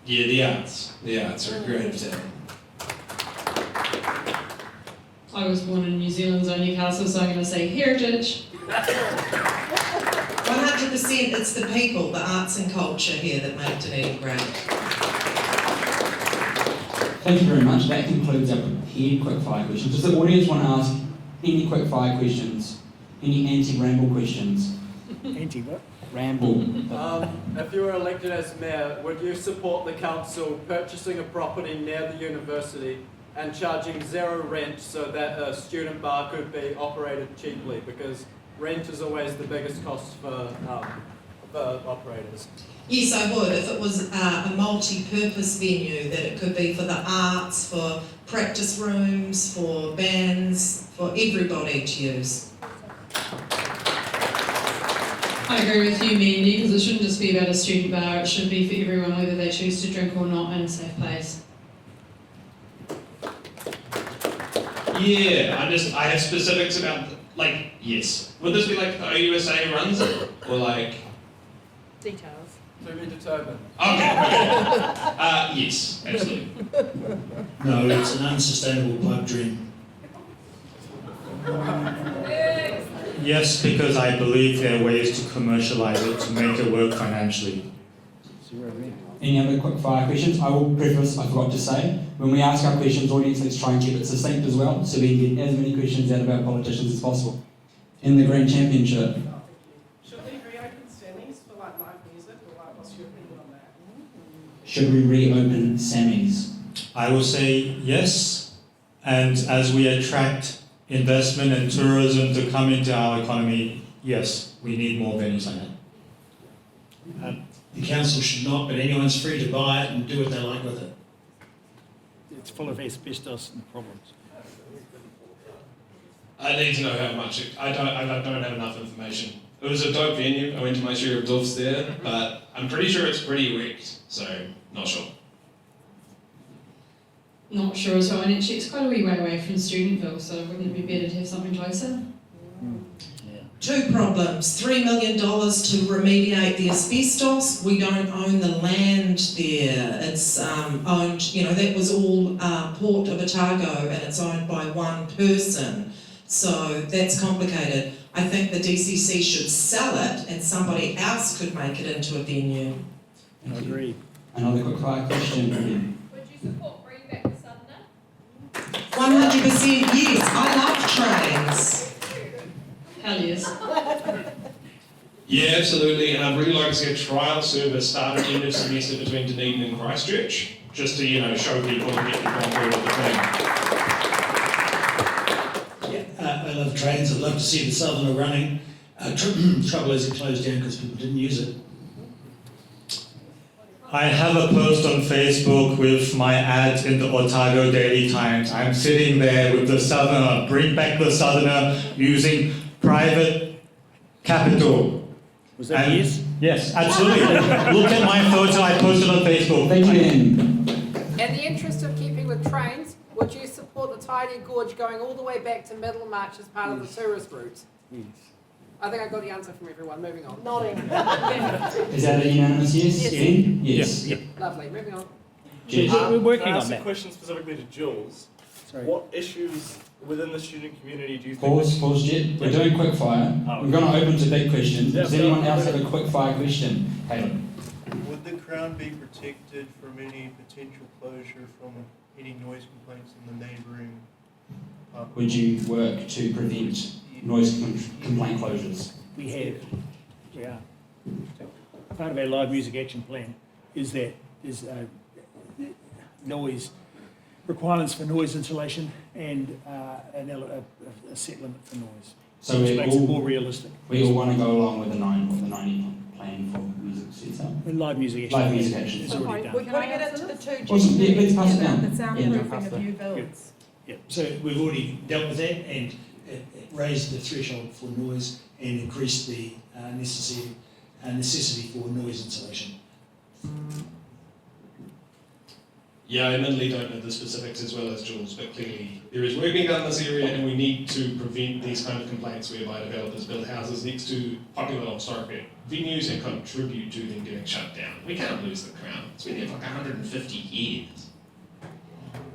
Yeah, the arts. The arts are a great thing.
I was born in New Zealand's only castle, so I'm going to say heritage.
100% it's the people, the arts and culture here that make Dunedin great.
Thank you very much. That concludes our prepared quickfire questions. Does the audience want to ask any quickfire questions? Any anti-ramble questions?
Anti what?
Ramble.
If you were elected as mayor, would you support the council purchasing a property near the university and charging zero rent so that a student bar could be operated cheaply? Because rent is always the biggest cost for operators.
Yes, I would, if it was a multi-purpose venue, that it could be for the arts, for practice rooms, for bands, for everybody to use.
I agree with you, Mandy, because it shouldn't just be about a student bar. It should be for everyone, whether they choose to drink or not, in a safe place.
Yeah, I have specifics about, like, yes. Would this be like the OUSA runs it? Or like...
Details.
To be determined.
Okay. Yes, absolutely.
No, it's an unsustainable pipe dream.
Yes, because I believe there are ways to commercialize it to make it work financially.
Zero rent.
Any other quick fire questions? I will preface, I forgot to say, when we ask our questions, audience, let's try and keep it succinct as well, so we can get as many questions out of our politicians as possible. In the Grand Championship.
Should we reopen semis for like live music, or like, what's your opinion on that?
Should we reopen Sammy's?
I will say yes, and as we attract investment and tourism to come into our economy, yes, we need more venues like that.
The council should not, but anyone's free to buy it and do what they like with it.
It's full of asbestos and problems.
I need to know how much. I don't have enough information. It was a dope venue. I went to my share of doves there, but I'm pretty sure it's pretty wrecked, so not sure.
Not sure as well, and actually it's quite a wee way away from Studentville, so wouldn't it be better to have something closer?
Two problems. $3 million to remediate the asbestos. We don't own the land there. It's owned, that was all Port of Otago, and it's owned by one person. So that's complicated. I think the DCC should sell it and somebody else could make it into a venue.
I agree.
Another quick fire question again.
Would you support bringing back the Southerner?
100% yes. I love trains.
Hell yes.
Yeah, absolutely, and I'd really like to see a trial service start at the end of semester between Dunedin and Christchurch, just to show people and get people on board with the thing.
I love trains. I'd love to see the Southerner running. Trouble is it closed down because people didn't use it.
I have a post on Facebook with my ad in the Otago Daily Times. I'm sitting there with the Southerner, bring back the Southerner using private capital.
Was that yes?
Yes, absolutely. Look at my photo I posted on Facebook.
Thank you, Ian.
In the interest of keeping with trains, would you support the Tidey Gorge going all the way back to Middlemarch as part of the tourist route?
Yes.
I think I got the answer from everyone. Moving on.
Nodding.
Is that a unanimous yes?
Yes.
Ian? Yes.
Yeah.
Lovely. Moving on.
Jess?
We're working
Can I
on
ask a
that.
question specifically to Jules?
Sorry.
What issues within the student community do you think...
Pause, Jet. We're doing quick fire.
Oh.
We're going to open to big questions.
Yeah,
Does anyone else have a quick fire question? Caleb.
Would the Crown be protected from any potential closure from any noise complaints in the neighbouring pub?
Would you work to prevent noise complaint closures?
We have. We are. Part of our live music action plan is that there's noise requirements for noise insulation and a set limit for noise.
So
which
we
makes it
all-
more realistic.
We all want to go along with the 90 plan for music sets up.
And live music action.
Live music action.
is already
We're
done.
putting it into the 2G.
Awesome. Yeah, let's pass it down.
The soundproofing of new builds.
Yeah. So we've already dealt with that, and it raised the threshold for noise and increased the necessity for noise insulation.
Yeah, I admittedly don't know the specifics as well as Jules, but clearly there is work being done in this area and we need to prevent these kind of complaints whereby developers build houses next to popular historic venues and contribute to them getting shut down. We can't lose the Crown. It's been here for like 150 years.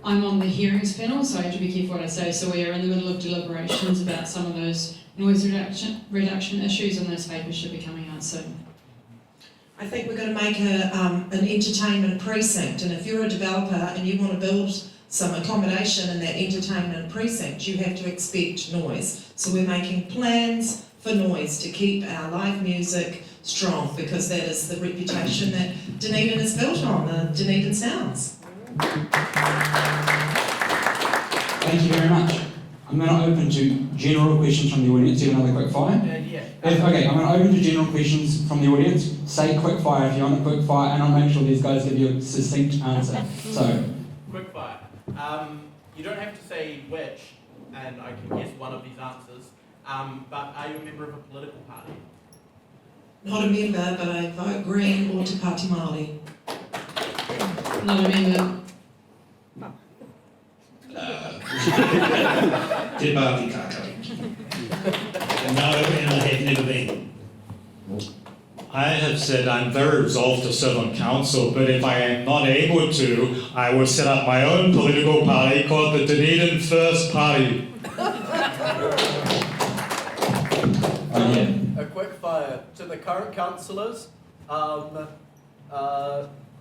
I'm on the hearings panel, so I have to be careful what I say. So we are in the middle of deliberations about some of those noise reduction issues, and those papers should be coming out soon.
I think we're going to make an entertainment precinct, and if you're a developer and you want to build some accommodation in that entertainment precinct, you have to expect noise. So we're making plans for noise to keep our live music strong, because that is the reputation that Dunedin is built on, the Dunedin Sounds.
Thank you very much. I'm going to open to general questions from the audience. Do you have another quick fire? Okay, I'm going to open to general questions from the audience. Say quick fire if you want a quick fire, and I'll make sure these guys give you a succinct answer. So,
Quick fire. You don't have to say which, and I can guess one of these answers, but are you a member of a political party?
Not a member, but I vote Green or Te Pāti Māori.
Not a member.
Te Pāti Kākau.
No, and I have never been.
I have said I'm very resolved to serve on council, but if I am not able to, I will set up my own political party called the Dunedin First Party.
A quick fire to the current councillors.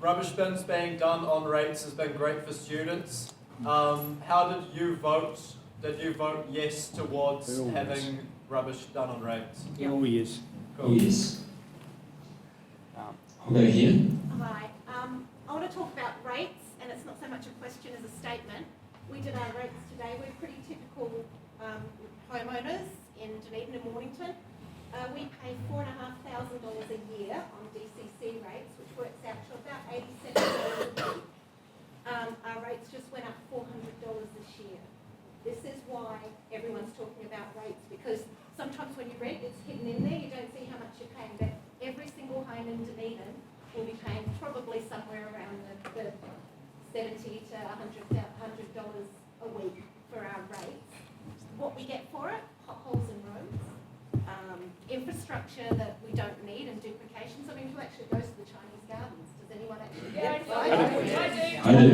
rubbish bins being done on rates has been great for students. How did you vote? Did you vote yes towards having rubbish done on rates?
Oh, yes.
Oh, yes. I'll go here.
Hi. I want to talk about rates, and it's not so much a question as a statement. We did our rates today. We're pretty typical homeowners in Dunedin and Mornington. We pay $4,500 a year on DCC rates, which works out to about $87 a week. Our rates just went up $400 this year. This is why everyone's talking about rates, because sometimes when you rent, it's hidden in there, you don't see how much you're paying, but every single home in Dunedin will be paying probably somewhere around the $70 to $100 a week for our rates. What we get for it, potholes in roads, infrastructure that we don't need and duplications. I mean, who actually goes to the Chinese gardens? Does anyone actually?
Yeah,
I do.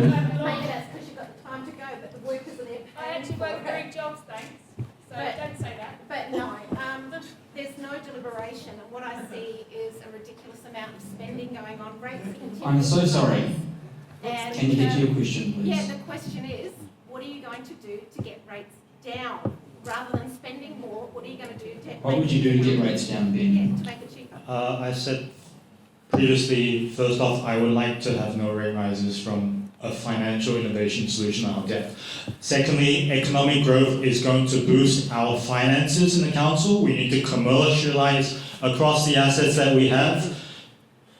Maybe that's because you've got the time to go, but the workers are there paying.
I actually
for
work
it.
very jobs, thanks. So don't say that.
But no, there's no deliberation, and what I see is a ridiculous amount of spending going on. Rates continue.
I'm so sorry.
And,
Can you get to your question, please?
Yeah, the question is, what are you going to do to get rates down? Rather than spending more, what are you going to do to
What would you do to get rates down, Ben?
Yeah, to make it cheaper.
I said previously, first off, I would like to have no rate rises from a financial innovation solution out there. Secondly, economic growth is going to boost our finances in the council. We need to commercialize across the assets that we have,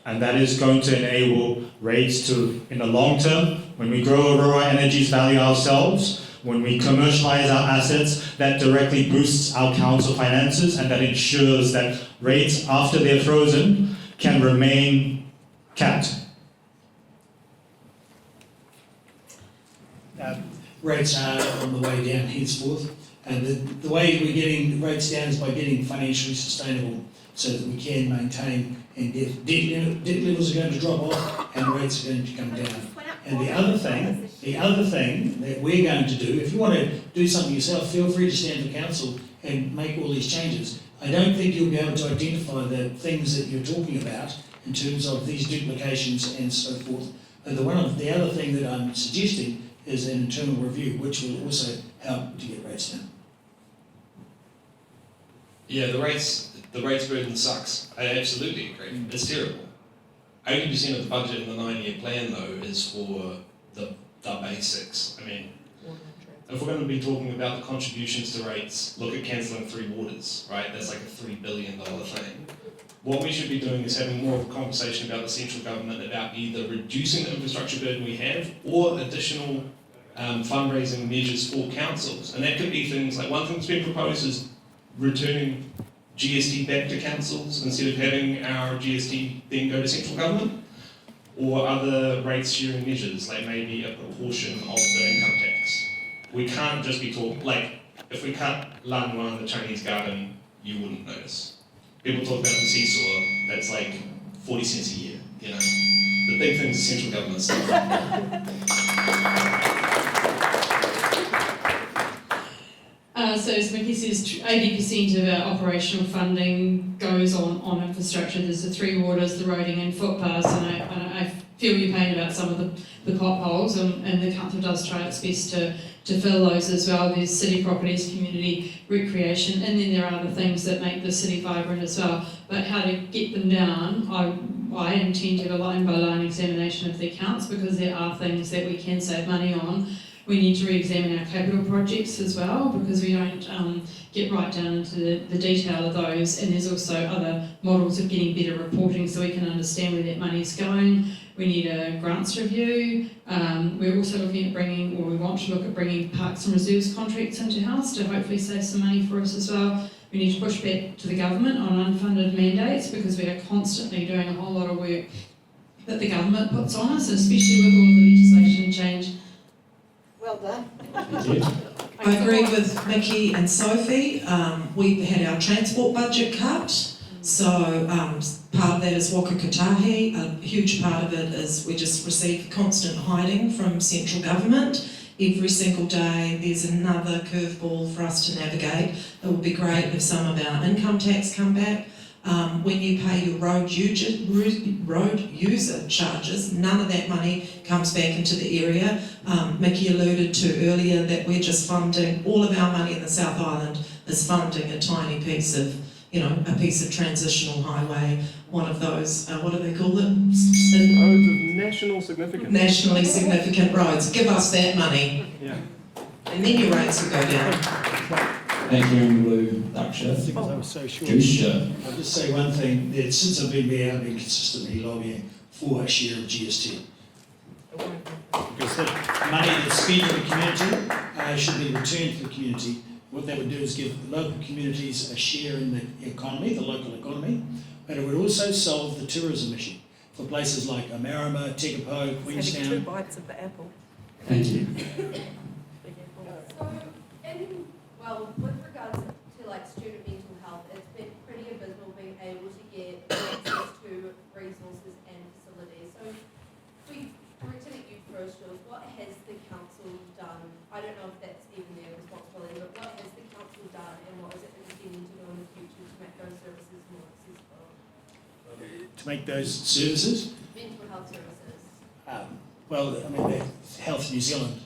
and that is going to enable rates to, in the long term, when we grow Aurora Energy's value ourselves, when we commercialize our assets, that directly boosts our council finances, and that ensures that rates, after they're frozen, can remain capped.
Rates are on the way down henceforth, and the way we're getting rates down is by getting financially sustainable, so that we can maintain, and debt levels are going to drop off and rates are going to come down. And the other thing that we're going to do, if you want to do something yourself, feel free to stand for council and make all these changes. I don't think you'll be able to identify the things that you're talking about in terms of these duplications and so forth. But the other thing that I'm suggesting is an internal review, which will also help to get rates down.
Yeah, the rates burden sucks. I absolutely agree. It's terrible. 80% of the budget in the 9-year plan, though, is for the basics. I mean, if we're going to be talking about the contributions to rates, look at cancelling 3 waters, right? That's like a $3 billion thing. What we should be doing is having more of a conversation about the central government about either reducing the infrastructure burden we have or additional fundraising measures for councils. And that could be things like, one thing that's been proposed is returning GST back to councils instead of having our GST then go to central government, or other rates sharing measures, like maybe a proportion of the income tax. We can't just be talking, like, if we cut Lanwa in the Chinese garden, you wouldn't notice. People talk about the seesaw, that's like 40 cents a year, you know. The big things are central government stuff.
So as Mickey says, 80% of our operational funding goes on infrastructure. There's the 3 waters, the roading and footpaths, and I feel your pain about some of the potholes, and the council does try its best to fill those as well. There's city properties, community recreation, and then there are other things that make the city vibrant as well. But how to get them down, I intend to have a line-by-line examination of the accounts, because there are things that we can save money on. We need to re-examine our capital projects as well, because we don't get right down into the detail of those, and there's also other models of getting better reporting so we can understand where that money is going. We need a grants review. We're also looking at bringing, or we want to look at bringing parks and reserves contracts into house to hopefully save some money for us as well. We need to push back to the government on unfunded mandates, because we are constantly doing a whole lot of work that the government puts on us, especially with all the legislation change.
Well done.
I agree with Mickey and Sophie. We had our transport budget cut, so part of that is waka kotahi. A huge part of it is we just receive constant hiding from central government. Every single day there's another curveball for us to navigate. It would be great if some of our income tax come back. When you pay your road user charges, none of that money comes back into the area. Mickey alluded to earlier that we're just funding, all of our money in the South Island is funding a tiny piece of, a piece of transitional highway, one of those, what do they call them?
Roads of national significance.
Nationally significant roads. Give us that money.
Yeah.
And then your rates will go down.
Thank you in blue, dark shirt.
Because I was so short.
Juice shirt.
I'll just say one thing, that since I've been mayor, I've been consistently lobbying for a share of GST. Because the money that's spent in the community should be returned to the community. What that would do is give local communities a share in the economy, the local economy, but it would also solve the tourism issue for places like Marama, Tekapo, Queenstown.
Having 2 bites of the apple.
Thank you.
With regards to student mental health, it's been pretty abysmal being able to get access to resources and facilities. So, we directed at you first, Jules, what has the council done? I don't know if that's even their responsibility, but what has the council done and what is it intending to do in the future to make those services more accessible?
To make those services?
Mental health services.
Health New Zealand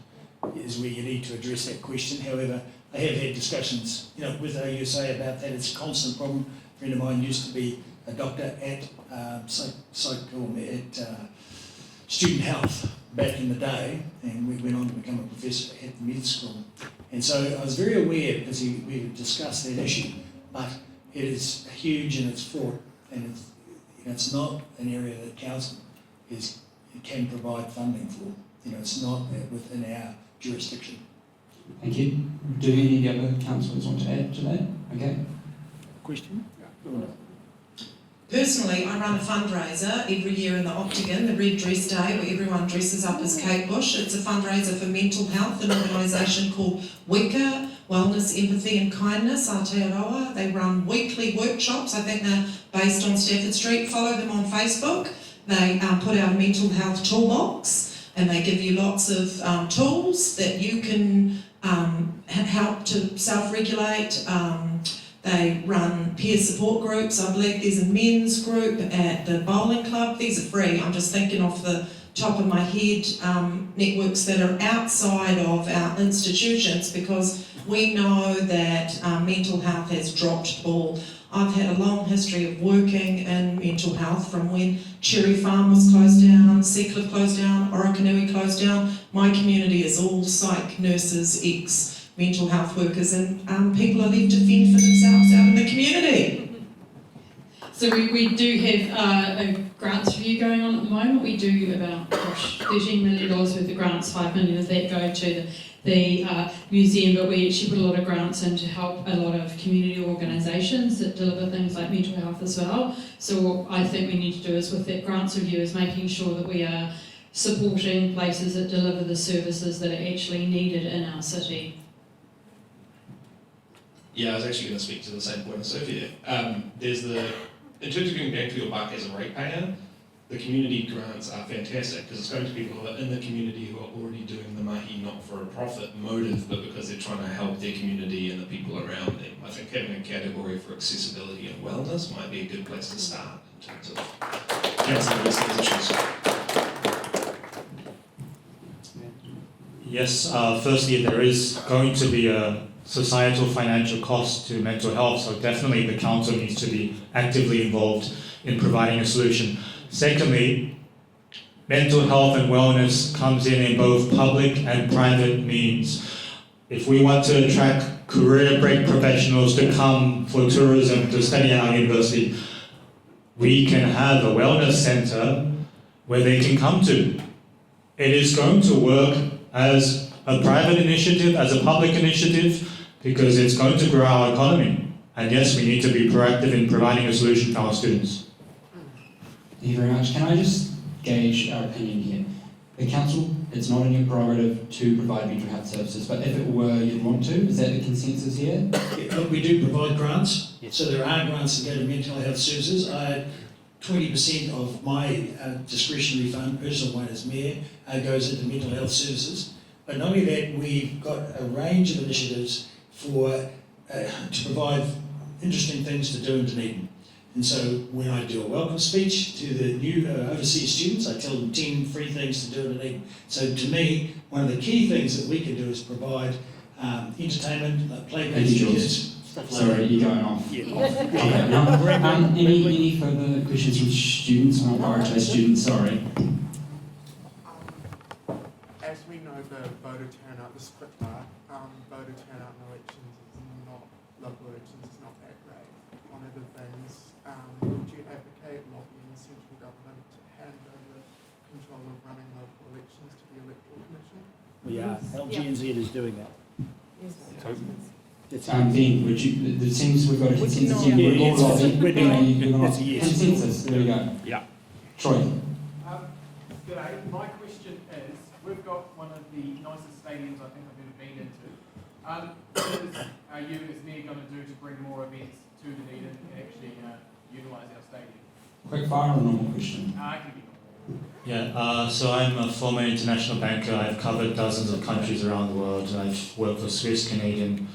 is where you need to address that question. However, I have had discussions, with OUSA about that. It's a constant problem. A friend of mine used to be a doctor at student health back in the day, and we went on to become a professor at the med school. And so I was very aware, because we discussed that issue, but it is huge and it's fraught, and it's not an area that council can provide funding for. It's not within our jurisdiction.
Thank you. Do any of the other councillors want to add to that? Okay.
Question?
Personally, I run a fundraiser every year in the Octagon, the Red Dress Day, where everyone dresses up as Kate Bush. It's a fundraiser for mental health, an organisation called Weka, Wellness, Empathy and Kindness, Aotearoa. They run weekly workshops. I think they're based on Stafford Street. Follow them on Facebook. They put out a mental health toolbox, and they give you lots of tools that you can help to self-regulate. They run peer support groups. I believe there's a men's group at the bowling club. These are free. I'm just thinking off the top of my head, networks that are outside of our institutions, because we know that mental health has dropped ball. I've had a long history of working in mental health from when Cherry Farm was closed down, Seacliff closed down, Orokonui closed down. My community is all psych nurses, ex-mental health workers, and people are left to fend for themselves out in the community.
So we do have a grants review going on at the moment. We do about $13 million worth of grants, $5 million of that go to the museum, but we actually put a lot of grants in to help a lot of community organisations that deliver things like mental health as well. So what I think we need to do is, with that grants review, is making sure that we are supporting places that deliver the services that are actually needed in our city.
Yeah, I was actually going to speak to the same point as Sophia. In terms of giving bang for your buck as a ratepayer, the community grants are fantastic, because it's going to people who are in the community who are already doing the mahi not for a profit motive, but because they're trying to help their community and the people around them. I think having a category for accessibility and wellness might be a good place to start in terms of council these issues.
Yes, firstly, there is going to be a societal financial cost to mental health, so definitely the council needs to be actively involved in providing a solution. Secondly, mental health and wellness comes in both public and private means. If we want to attract career break professionals to come for tourism to study at our university, we can have a wellness centre where they can come to. It is going to work as a private initiative, as a public initiative, because it's going to grow our economy. And yes, we need to be proactive in providing a solution for our students.
Thank you very much. Can I just gauge our opinion here? The council, it's not in your prerogative to provide mental health services, but if it were, you'd want to. Is that the consensus here?
Yeah, look, we do provide grants, so there are grants that go to mental health services. 20% of my discretionary fund, personal one as mayor, goes into mental health services. But not only that, we've got a range of initiatives to provide interesting things to do in Dunedin. And so when I do a welcome speech to the new overseas students, I tell them 10 free things to do in Dunedin. So to me, one of the key things that we can do is provide entertainment, playgrounds for kids.
Sorry, you're going off. Okay, now, any further questions from students? I'll prioritise students, sorry.
As we know, the voter turnout, the split bar, voter turnout in elections is not, local elections is not that great. One of the things, would you advocate lobbying the central government to hand over control of running local elections to the Electoral Commission?
We are. LGNZ is doing that.
Ben, it seems we've got a consensus here.
Yeah,
We're all lobbying.
we're doing
It's a yes. Consensus, there we go.
Yeah.
Troy.
G'day, my question is, we've got one of the nicest stadiums I think I've ever been into. What are you as Mayor going to do to bring more events to Dunedin and actually utilise our stadium?
Quick fire or normal question?
It can be normal.
Yeah, so I'm a former international banker. I've covered dozens of countries around the world. I've worked for Swiss, Canadian,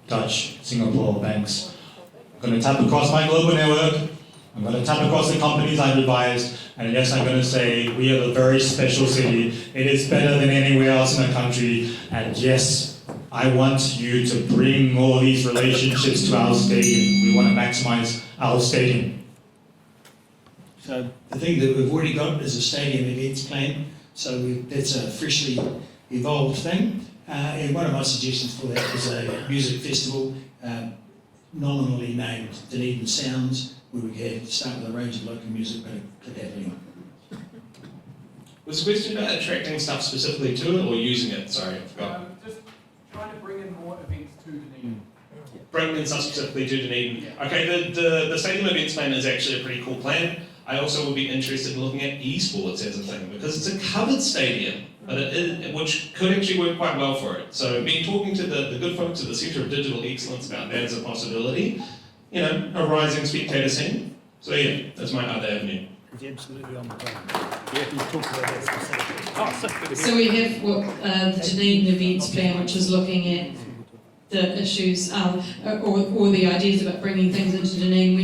Dutch, Singapore banks. I'm going to tap across my global network. I'm going to tap across the companies I've advised. And yes, I'm going to say we have a very special city. It is better than anywhere else in the country. And yes, I want you to bring all these relationships to our stadium. We want to maximize our stadium.
So the thing that we've already got is a stadium events plan. So that's a freshly evolved thing. And one of my suggestions for that is a music festival, nominally named Dunedin Sounds, where we could start with a range of local music, but it could have anyone.
Was the question about attracting stuff specifically to it or using it? Sorry, I forgot.
Just trying to bring in more events to Dunedin.
Bringing in stuff specifically to Dunedin. Okay, the stadium events plan is actually a pretty cool plan. I also would be interested in looking at esports as a thing because it's a covered stadium, but which could actually work quite well for it. So, been talking to the good folks at the Centre of Digital Excellence about that as a possibility. You know, a rising spectator scene. So yeah, that's my other avenue.
It's absolutely on the phone. Yeah, we talked about that specifically.
So we have the Dunedin events plan, which is looking at the issues or the ideas about bringing things into Dunedin.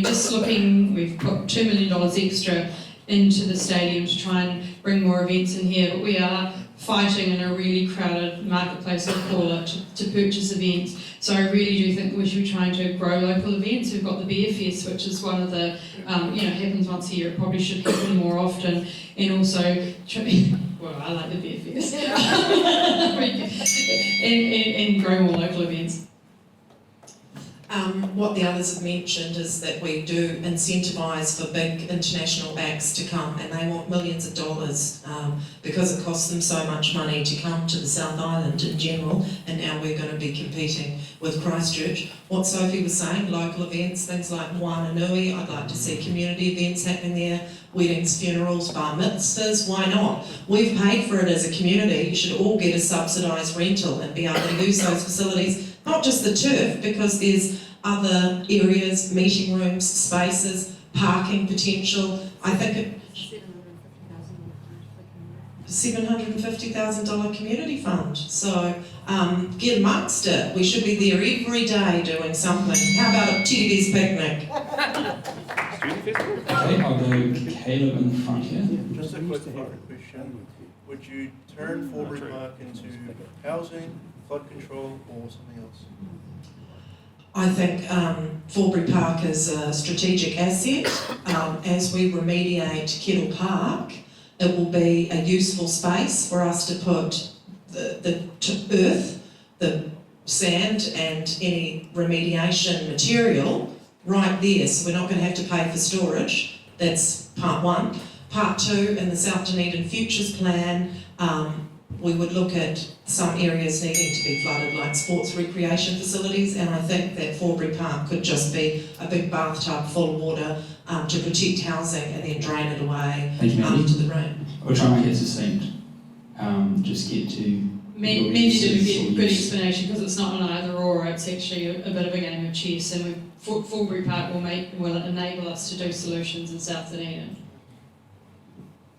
We've put $2 million extra into the stadium to try and bring more events in here, but we are fighting in a really crowded marketplace, I call it, to purchase events. So I really do think we should be trying to grow local events. We've got the Beer Fest, which is one of the, happens once a year. It probably should happen more often. And also, well, I like the Beer Fest. and grow more local events.
What the others have mentioned is that we do incentivise for big international acts to come, and they want millions of dollars because it costs them so much money to come to the South Island in general, and now we're going to be competing with Christchurch. What Sophie was saying, local events, things like Moana Nui, I'd like to see community events happening there, weddings, funerals, bar mitzvahs, why not? We've paid for it as a community, you should all get a subsidised rental and be able to use those facilities, not just the turf, because there's other areas, meeting rooms, spaces, parking potential. I think it $750,000 community fund. So get amongst it. We should be there every day doing something. How about a Teddy Bear's picnic?
Okay, I'll go Caleb in the front here.
Just a quick question. Would you turn Forbury Park into housing, flood control, or something else?
I think Forbury Park is a strategic asset. As we remediate Kettle Park, it will be a useful space for us to put the earth, the sand and any remediation material right there. So we're not going to have to pay for storage. That's part one. Part two, in the South Dunedin Futures Plan, we would look at some areas needing to be flooded, like sports recreation facilities, and I think that Forbury Park could just be a big bathtub full of water to protect housing and then drain it away to the rain.
We'll try and make it succinct. Just get to...
Mandy did a good explanation because it's not an either or, it's actually a bit of a game of chess, and Forbury Park will enable us to do solutions in South Dunedin.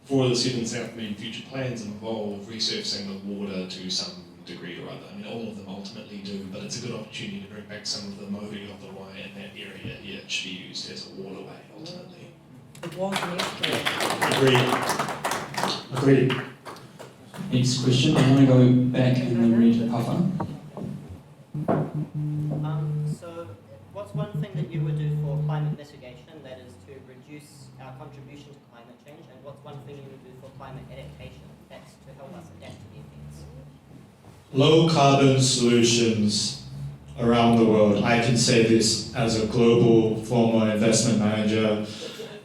For the 7 South Main future plans involve resurfacing the water to some degree or other. I mean, all of them ultimately do, but it's a good opportunity to bring back some of the mauri of the Wai in that area here. It should be used as a waterway, ultimately.
Agreed.
Next question, I want to go back and then read to Papa.
So, what's one thing that you would do for climate mitigation, that is to reduce our contribution to climate change, and what's one thing you would do for climate adaptation, that's to help us adapt to the effects?
Low carbon solutions around the world. I can say this as a global former investment manager.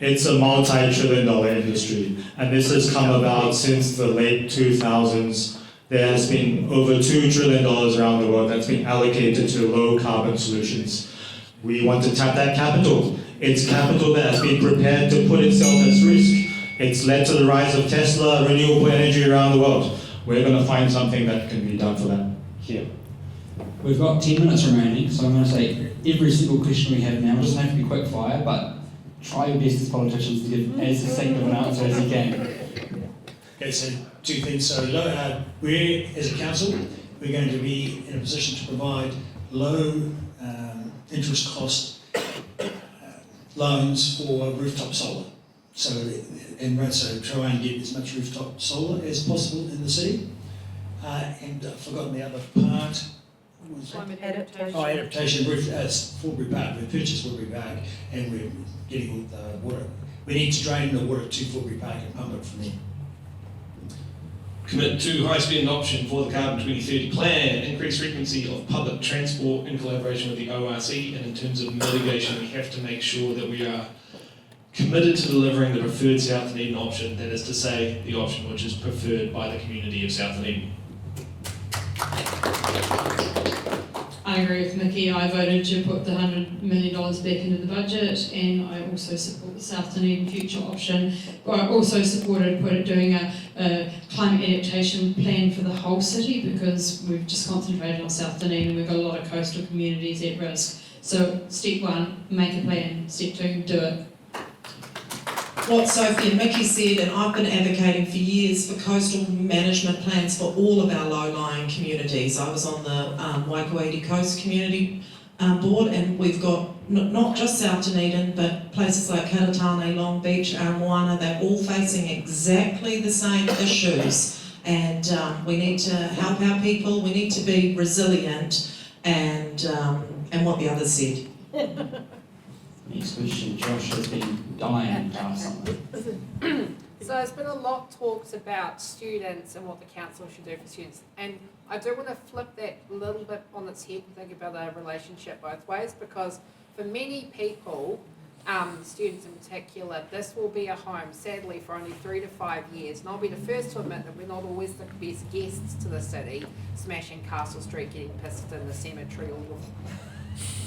It's a multi-trillion-dollar industry, and this has come about since the late 2000s. There has been over $2 trillion around the world that's been allocated to low carbon solutions. We want to tap that capital. It's capital that has been prepared to put itself at risk. It's led to the rise of Tesla, renewable energy around the world. We're going to find something that can be done for that here.
We've got 10 minutes remaining, so I'm going to say every single question we have now doesn't have to be quick fire, but try your best as politicians to give as succinct of an answer as you can.
Okay, so two things. So we, as a council, we're going to be in a position to provide low interest cost loans for rooftop solar. So try and get as much rooftop solar as possible in the city. And I've forgotten the other part.
Climate adaptation.
Oh, adaptation. Forbury Park. We purchased Forbury Park, and we're getting all the water. We need to drain the water to Forbury Park and pump it from there.
Commit to high spend option for the Carbon 2030 plan, increase frequency of public transport in collaboration with the ORC, and in terms of mitigation, we have to make sure that we are committed to delivering the preferred South Dunedin option, that is to say, the option which is preferred by the community of South Dunedin.
I agree with Mickey. I voted to put the $100 million back into the budget, and I also support the South Dunedin future option. I also supported doing a climate adaptation plan for the whole city, because we've just concentrated on South Dunedin. We've got a lot of coastal communities at risk. So step one, make a plan. Step two, do it.
What Sophie and Mickey said, and I've been advocating for years for coastal management plans for all of our low-lying communities. I was on the Waikuaiti Coast Community Board, and we've got not just South Dunedin, but places like Karatane, Long Beach, Aramoana, they're all facing exactly the same issues. And we need to help our people, we need to be resilient, and what the others said.
Next question, Josh has been dying to ask something.
So there's been a lot talked about students and what the council should do for students, and I do want to flip that a little bit on its head and think about a relationship both ways, because for many people, students in particular, this will be a home, sadly, for only 3 to 5 years. And I'll be the first to admit that we're not always the best guests to the city, smashing Castle Street, getting pissed in the cemetery,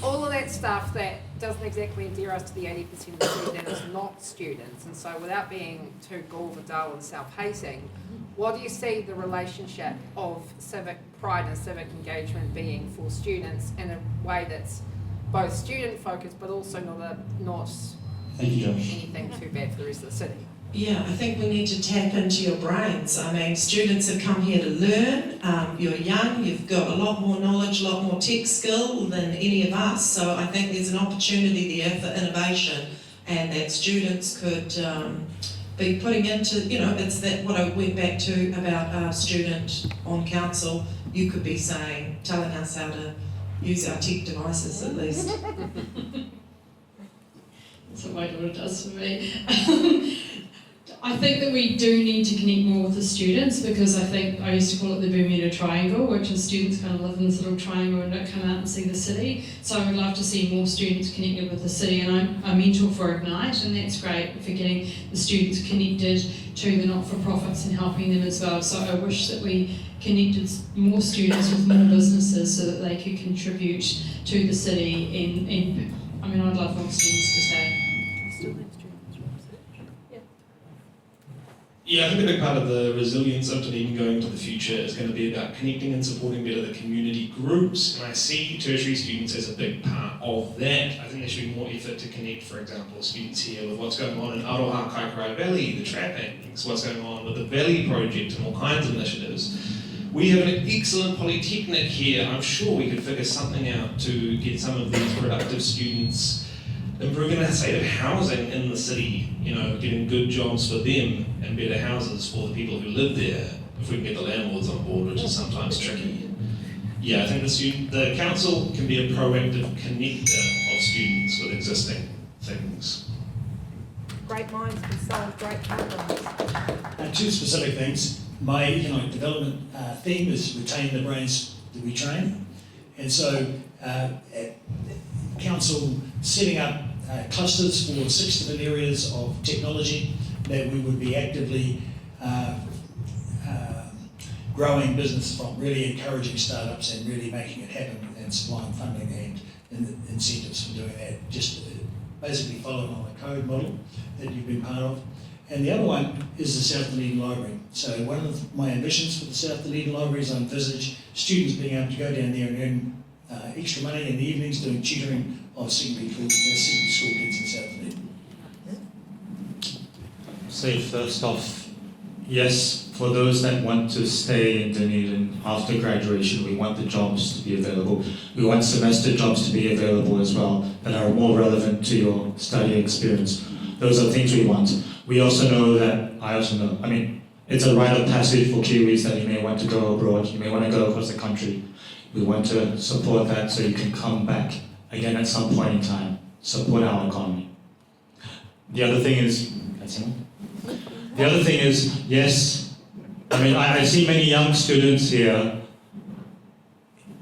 all of that stuff that doesn't exactly endear us to the 80% of the city that is not students. And so without being too Gore-Vidal and self-hating, what do you see the relationship of civic pride and civic engagement being for students in a way that's both student-focused but also not
Thank you, Josh.
anything too bad for the rest of the city?
Yeah, I think we need to tap into your brains. I mean, students have come here to learn. You're young, you've got a lot more knowledge, a lot more tech skill than any of us. So I think there's an opportunity there for innovation, and that students could be putting into, it's that what I went back to about our student on council. You could be telling us how to use our tech devices at least.
That's what my daughter does for me. I think that we do need to connect more with the students, because I think I used to call it the Bermuda Triangle, which is students kind of live in this little triangle and don't come out and see the city. So I would love to see more students connected with the city, and I'm a mentor for Ignite, and that's great for getting the students connected to the not-for-profits and helping them as well. So I wish that we connected more students with more businesses so that they could contribute to the city, and I mean, I'd love more students to stay.
Yeah, I think a big part of the resilience of Dunedin going into the future is going to be about connecting and supporting better the community groups, and I see tertiary students as a big part of that. I think there should be more effort to connect, for example, students here with what's going on in Aroha Kaikorai Valley, the trappings, what's going on with the Valley Project and all kinds of initiatives. We have an excellent polytechnic here. I'm sure we could figure something out to get some of these productive students improving our state of housing in the city, you know, getting good jobs for them and better houses for the people who live there, if we can get the landlords on board, which is sometimes tricky. Yeah, I think the council can be a proactive connector of students with existing things.
Great minds can solve great problems.
Two specific things. My economic development theme is retain the brains that we train. And so council setting up clusters for 6 different areas of technology that we would be actively growing business from, really encouraging startups and really making it happen and supplying funding and incentives for doing that. Just basically following on the code model that you've been part of. And the other one is the South Dunedin Library. So one of my ambitions for the South Dunedin Library is I envisage students being able to go down there and earn extra money in the evenings doing tutoring of secondary school kids in South Dunedin.
Say first off, yes, for those that want to stay in Dunedin after graduation, we want the jobs to be available. We want semester jobs to be available as well that are more relevant to your study experience. Those are things we want. We also know that, it's a rite of passage for Kiwis that you may want to go abroad, you may want to go across the country. We want to support that so you can come back again at some point in time, support our economy. The other thing is, yes, I see many young students here.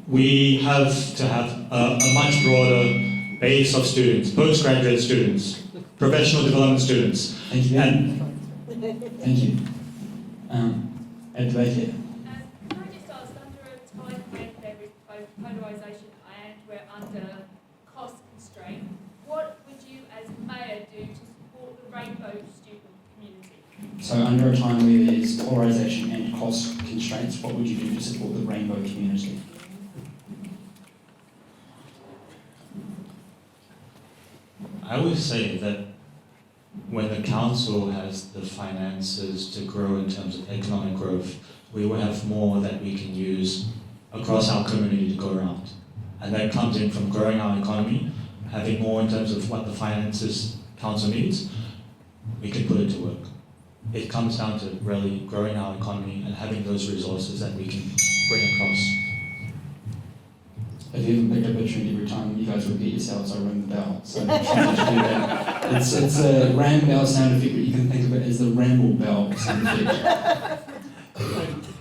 We have to have a much broader base of students, postgraduate students, professional development students.
Thank you. Thank you. At the back here.
Can I just ask, under a time when there is polarisation and we're under cost constraint, what would you as mayor do to support the rainbow student community?
So under a time where there's polarisation and cost constraints, what would you do to support the rainbow community?
I would say that when the council has the finances to grow in terms of economic growth, we will have more that we can use across our community to go around. And that comes in from growing our economy, having more in terms of what the finances council needs, we can put it to work. It comes down to really growing our economy and having those resources that we can bring across.
If you haven't picked up a trend every time you guys repeat yourselves, I ring the bell. So try not to do that. It's a ram bell sound effect, but you can think of it as the ramble bell sound effect.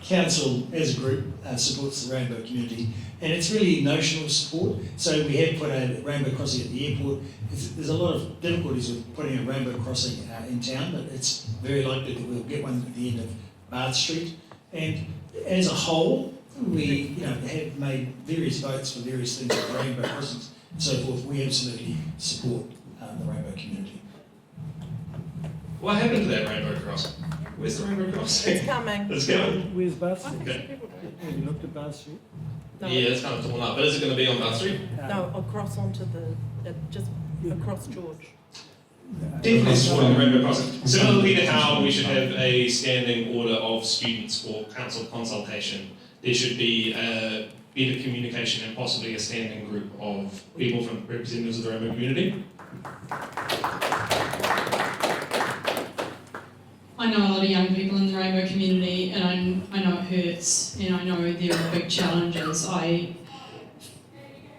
Council, as a group, supports the rainbow community, and it's really notional support. So we have put a rainbow crossing at the airport. There's a lot of difficulties with putting a rainbow crossing in town, but it's very likely that we'll get one at the end of Bath Street. And as a whole, we have made various votes for various things like rainbow crossings and so forth. We absolutely support the rainbow community.
What happened to that rainbow crossing? Where's the rainbow crossing?
It's coming.
It's coming.
Where's Bath Street?
Okay.
Have you looked at Bath Street?
No.
Yeah, it's kind of torn up. But is it going to be on Bath Street?
No, across onto just across George.
Definitely supporting the rainbow crossing. Similarly to how we should have a standing order of students for council consultation, there should be a better communication and possibly a standing group of people from representatives of the rainbow community.
I know a lot of young people in the rainbow community, and I know it hurts, and I know there are big challenges. I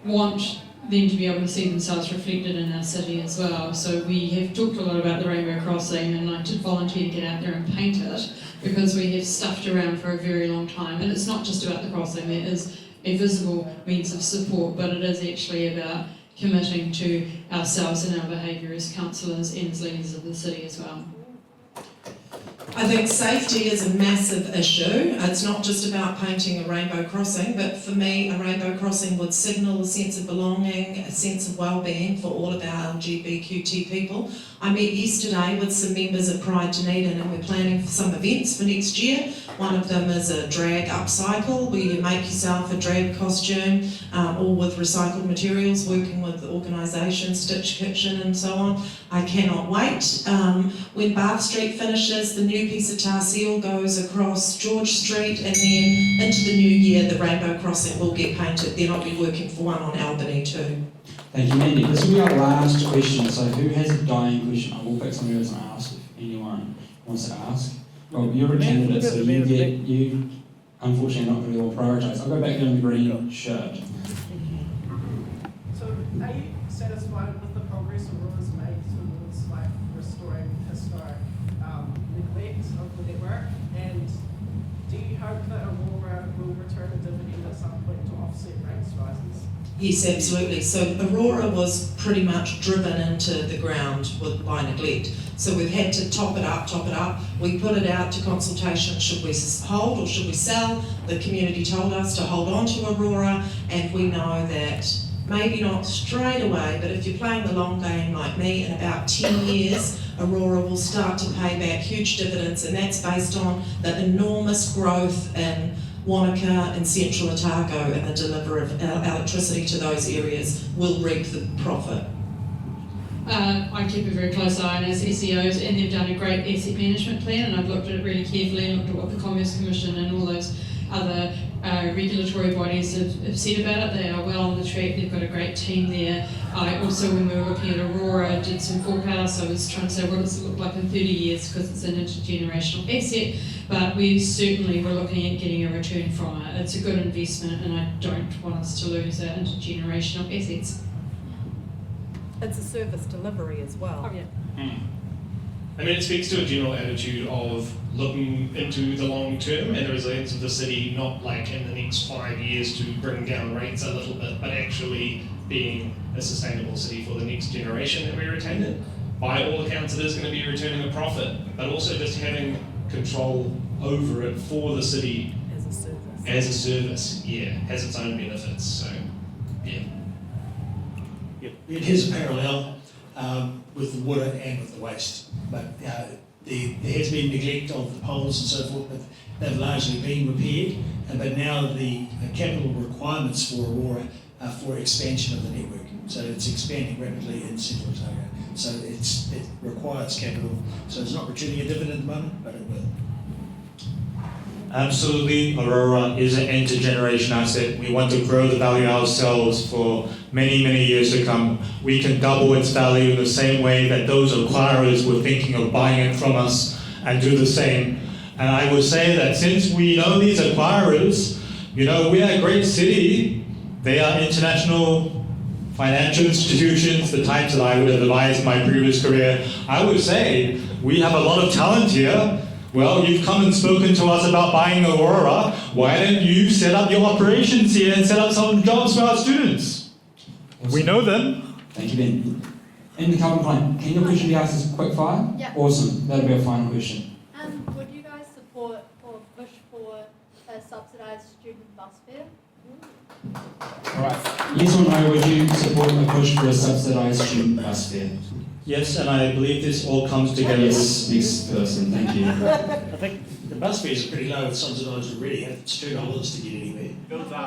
want them to be able to see themselves reflected in our city as well. So we have talked a lot about the rainbow crossing, and I did volunteer to get out there and paint it because we have stuffed around for a very long time. And it's not just about the crossing, there is a visible means of support, but it is actually about committing to ourselves and our behaviour as councillors and as leaders of the city as well.
I think safety is a massive issue. It's not just about painting a rainbow crossing, but for me, a rainbow crossing would signal a sense of belonging, a sense of well-being for all of our LGBTQ people. I met yesterday with some members of Pride Dunedin, and we're planning for some events for next year. One of them is a drag upcycle, where you make yourself a drag costume, all with recycled materials, working with organisations, Stitch Kitchen and so on. I cannot wait. When Bath Street finishes, the new three-piece of tar seal goes across George Street, and then into the new year the rainbow crossing will get painted. Then I'll be working for one on Albany too.
Thank you, Mandy. This will be our last question, so who has a dying question? I will pick somebody else and ask if anyone wants to ask. Well, you're a candidate, so you unfortunately not going to be all prioritised. I'll go back down to the green shirt.
So, are you satisfied with the progress Aurora's made towards like restoring historic neglect of the network? And do you hope that Aurora will return a dividend at some point to offset rates rises?
Yes, absolutely. So Aurora was pretty much driven into the ground by neglect. So we've had to top it up. We put it out to consultation, should we hold or should we sell? The community told us to hold on to Aurora, and we know that maybe not straight away, but if you're playing the long game like me, in about 10 years, Aurora will start to pay back huge dividends, and that's based on the enormous growth in Wanaka and Central Otago, and the delivery of electricity to those areas will reap the profit.
I keep a very close eye on our CCOs, and they've done a great asset management plan, and I've looked at it really carefully and looked at what the Commerce Commission and all those other regulatory bodies have said about it. They are well on the track, they've got a great team there. I also, when we were looking at Aurora, did some forecasts. I was trying to say what does it look like in 30 years, because it's an intergenerational asset, but we certainly were looking at getting a return from it. It's a good investment, and I don't want us to lose our intergenerational assets.
It's a service delivery as well.
Oh, yeah.
I mean, it speaks to a general attitude of looking into the long term and the resilience of the city, not like in the next 5 years to bring down rates a little bit, but actually being a sustainable city for the next generation that we retain it. By all accounts, it is going to be returning a profit, but also just having control over it for the city
As a service.
as a service, yeah, has its own benefits. So, yeah.
It is a parallel with the water and with the waste, but there has been neglect of the poles and so forth, but they've largely been repaired, but now the capital requirements for Aurora are for expansion of the network, so it's expanding rapidly in Central Otago, so it requires capital, so it's not returning a dividend at the moment, but it will.
Absolutely, Aurora is an intergeneration asset. We want to grow the value ourselves for many, many years to come. We can double its value in the same way that those acquirers were thinking of buying it from us, and do the same. And I would say that since we know these acquirers, we are a great city. They are international financial institutions, the types that I would have advised in my previous career. I would say we have a lot of talent here. Well, you've come and spoken to us about buying Aurora. Why don't you set up your operations here and set up some jobs for our students? Awesome. We know them.
Thank you, Ben. In the carbon plan, can your question be asked as quick fire?
Yeah.
Awesome. That'll be our final question.
Would you guys support or push for a subsidised student bus fare?
Alright. Yes or no, would you support a push for a subsidised student bus fare?
Yes, and I believe this all comes together.
Yes, next person, thank you.
I think the bus fares are pretty low, it's subsidised already, it's $2 to get anywhere.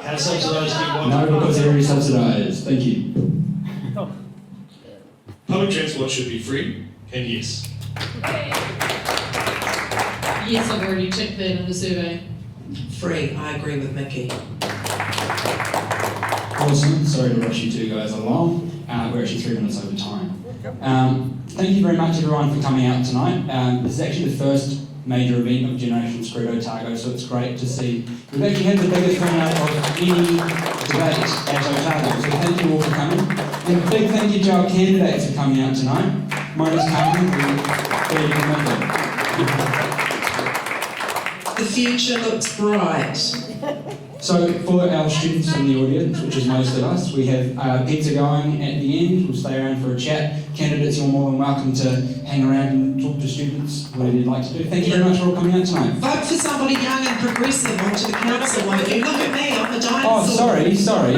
How subsidised do you want?
No, because they're already subsidised. Thank you.
Public transport should be free, and yes.
Yes, I've already checked that in the survey.
Free, I agree with Mickey.
Awesome. Sorry to rush you two guys along. We're actually 3 minutes over time. Thank you very much everyone for coming out tonight. This is actually the first major event of Generation Screwed Otago, so it's great to see. We've actually had the biggest turnout of any debate at Otago, so thank you all for coming. And a big thank you to our candidates for coming out tonight. My name is Carmen.
The future looks bright.
So for our students in the audience, which is most of us, we have pizza going at the end. We'll stay around for a chat. Candidates, you're more than welcome to hang around and talk to students, whatever you'd like to do. Thank you very much for all coming out tonight.
Vote for somebody young and progressive onto the council, won't you? Look at me, I'm a dinosaur.
Oh, sorry.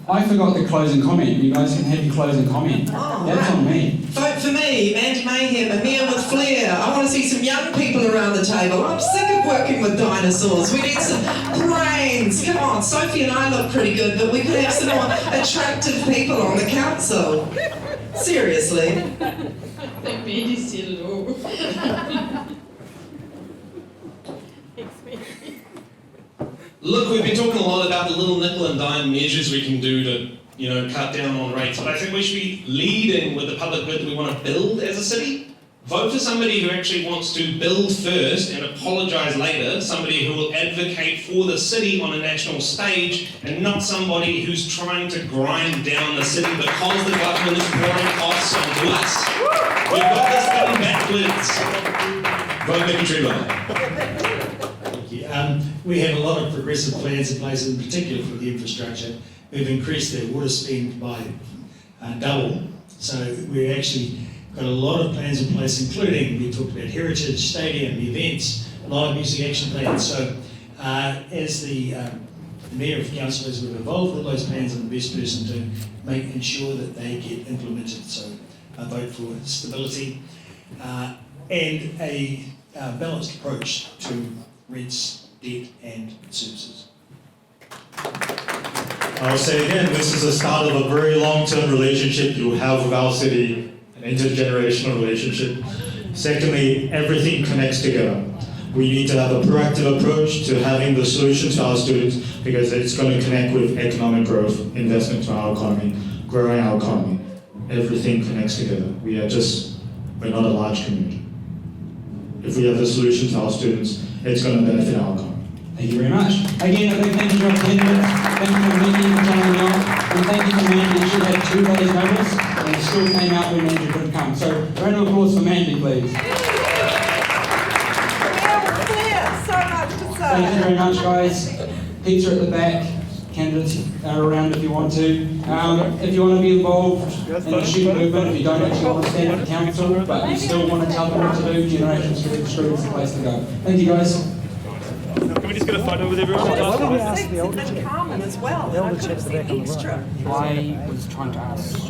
I forgot the closing comment. You guys can have your closing comment.
Oh,
that's
right.
on me.
Vote for me, Mandy Mayhem, a mayor with flair. I want to see some young people around the table. I'm sick of working with dinosaurs. We need some brains. Come on, Sophie and I look pretty good, but we could have some more attractive people on the council. Seriously.
I think Mandy said it all.
Look, we've been talking a lot about the little nickel and dime measures we can do to, cut down on rates, but I think we should be leading with the public good that we want to build as a city. Vote for somebody who actually wants to build first and apologise later, somebody who will advocate for the city on a national stage, and not somebody who's trying to grind down the city because the government is pouring costs onto us. We've got this thing backwards. Vote Mickey Treadwell.
Thank you. We have a lot of progressive plans in place, in particular for the infrastructure. We've increased their water spend by double, so we're actually got a lot of plans in place, including, we talked about heritage, stadium, events, a lot of music action plans. So as the Mayor of Councillors, we've evolved all those plans. I'm the best person to ensure that they get implemented. So I vote for stability and a balanced approach to rents, debt and services.
I'll say again, this is the start of a very long-term relationship you have with our city. An intergenerational relationship. Secondly, everything connects together. We need to have a proactive approach to having the solutions for our students because it's going to connect with economic growth, investment to our economy, growing our economy. Everything connects together. We're not a large community. If we have the solutions for our students, it's going to benefit our economy.
Thank you very much. Again, a big thank you to our attendants. Thank you for Mandy for coming along. And thank you to Mandy. She had 2 days notice and the school came out when Mandy couldn't come. So round of applause for Mandy, please.
So much to say.
Thank you very much, guys. Pizza at the back. Candidates are around if you want to. If you want to be involved in the student movement, if you don't actually want to stand for council, but you still want to tell them what to do, Generation Street is the place to go. Thank you, guys.
Can we just get a photo with everyone?
Carmen as well. I could have seen extra.
I was trying to ask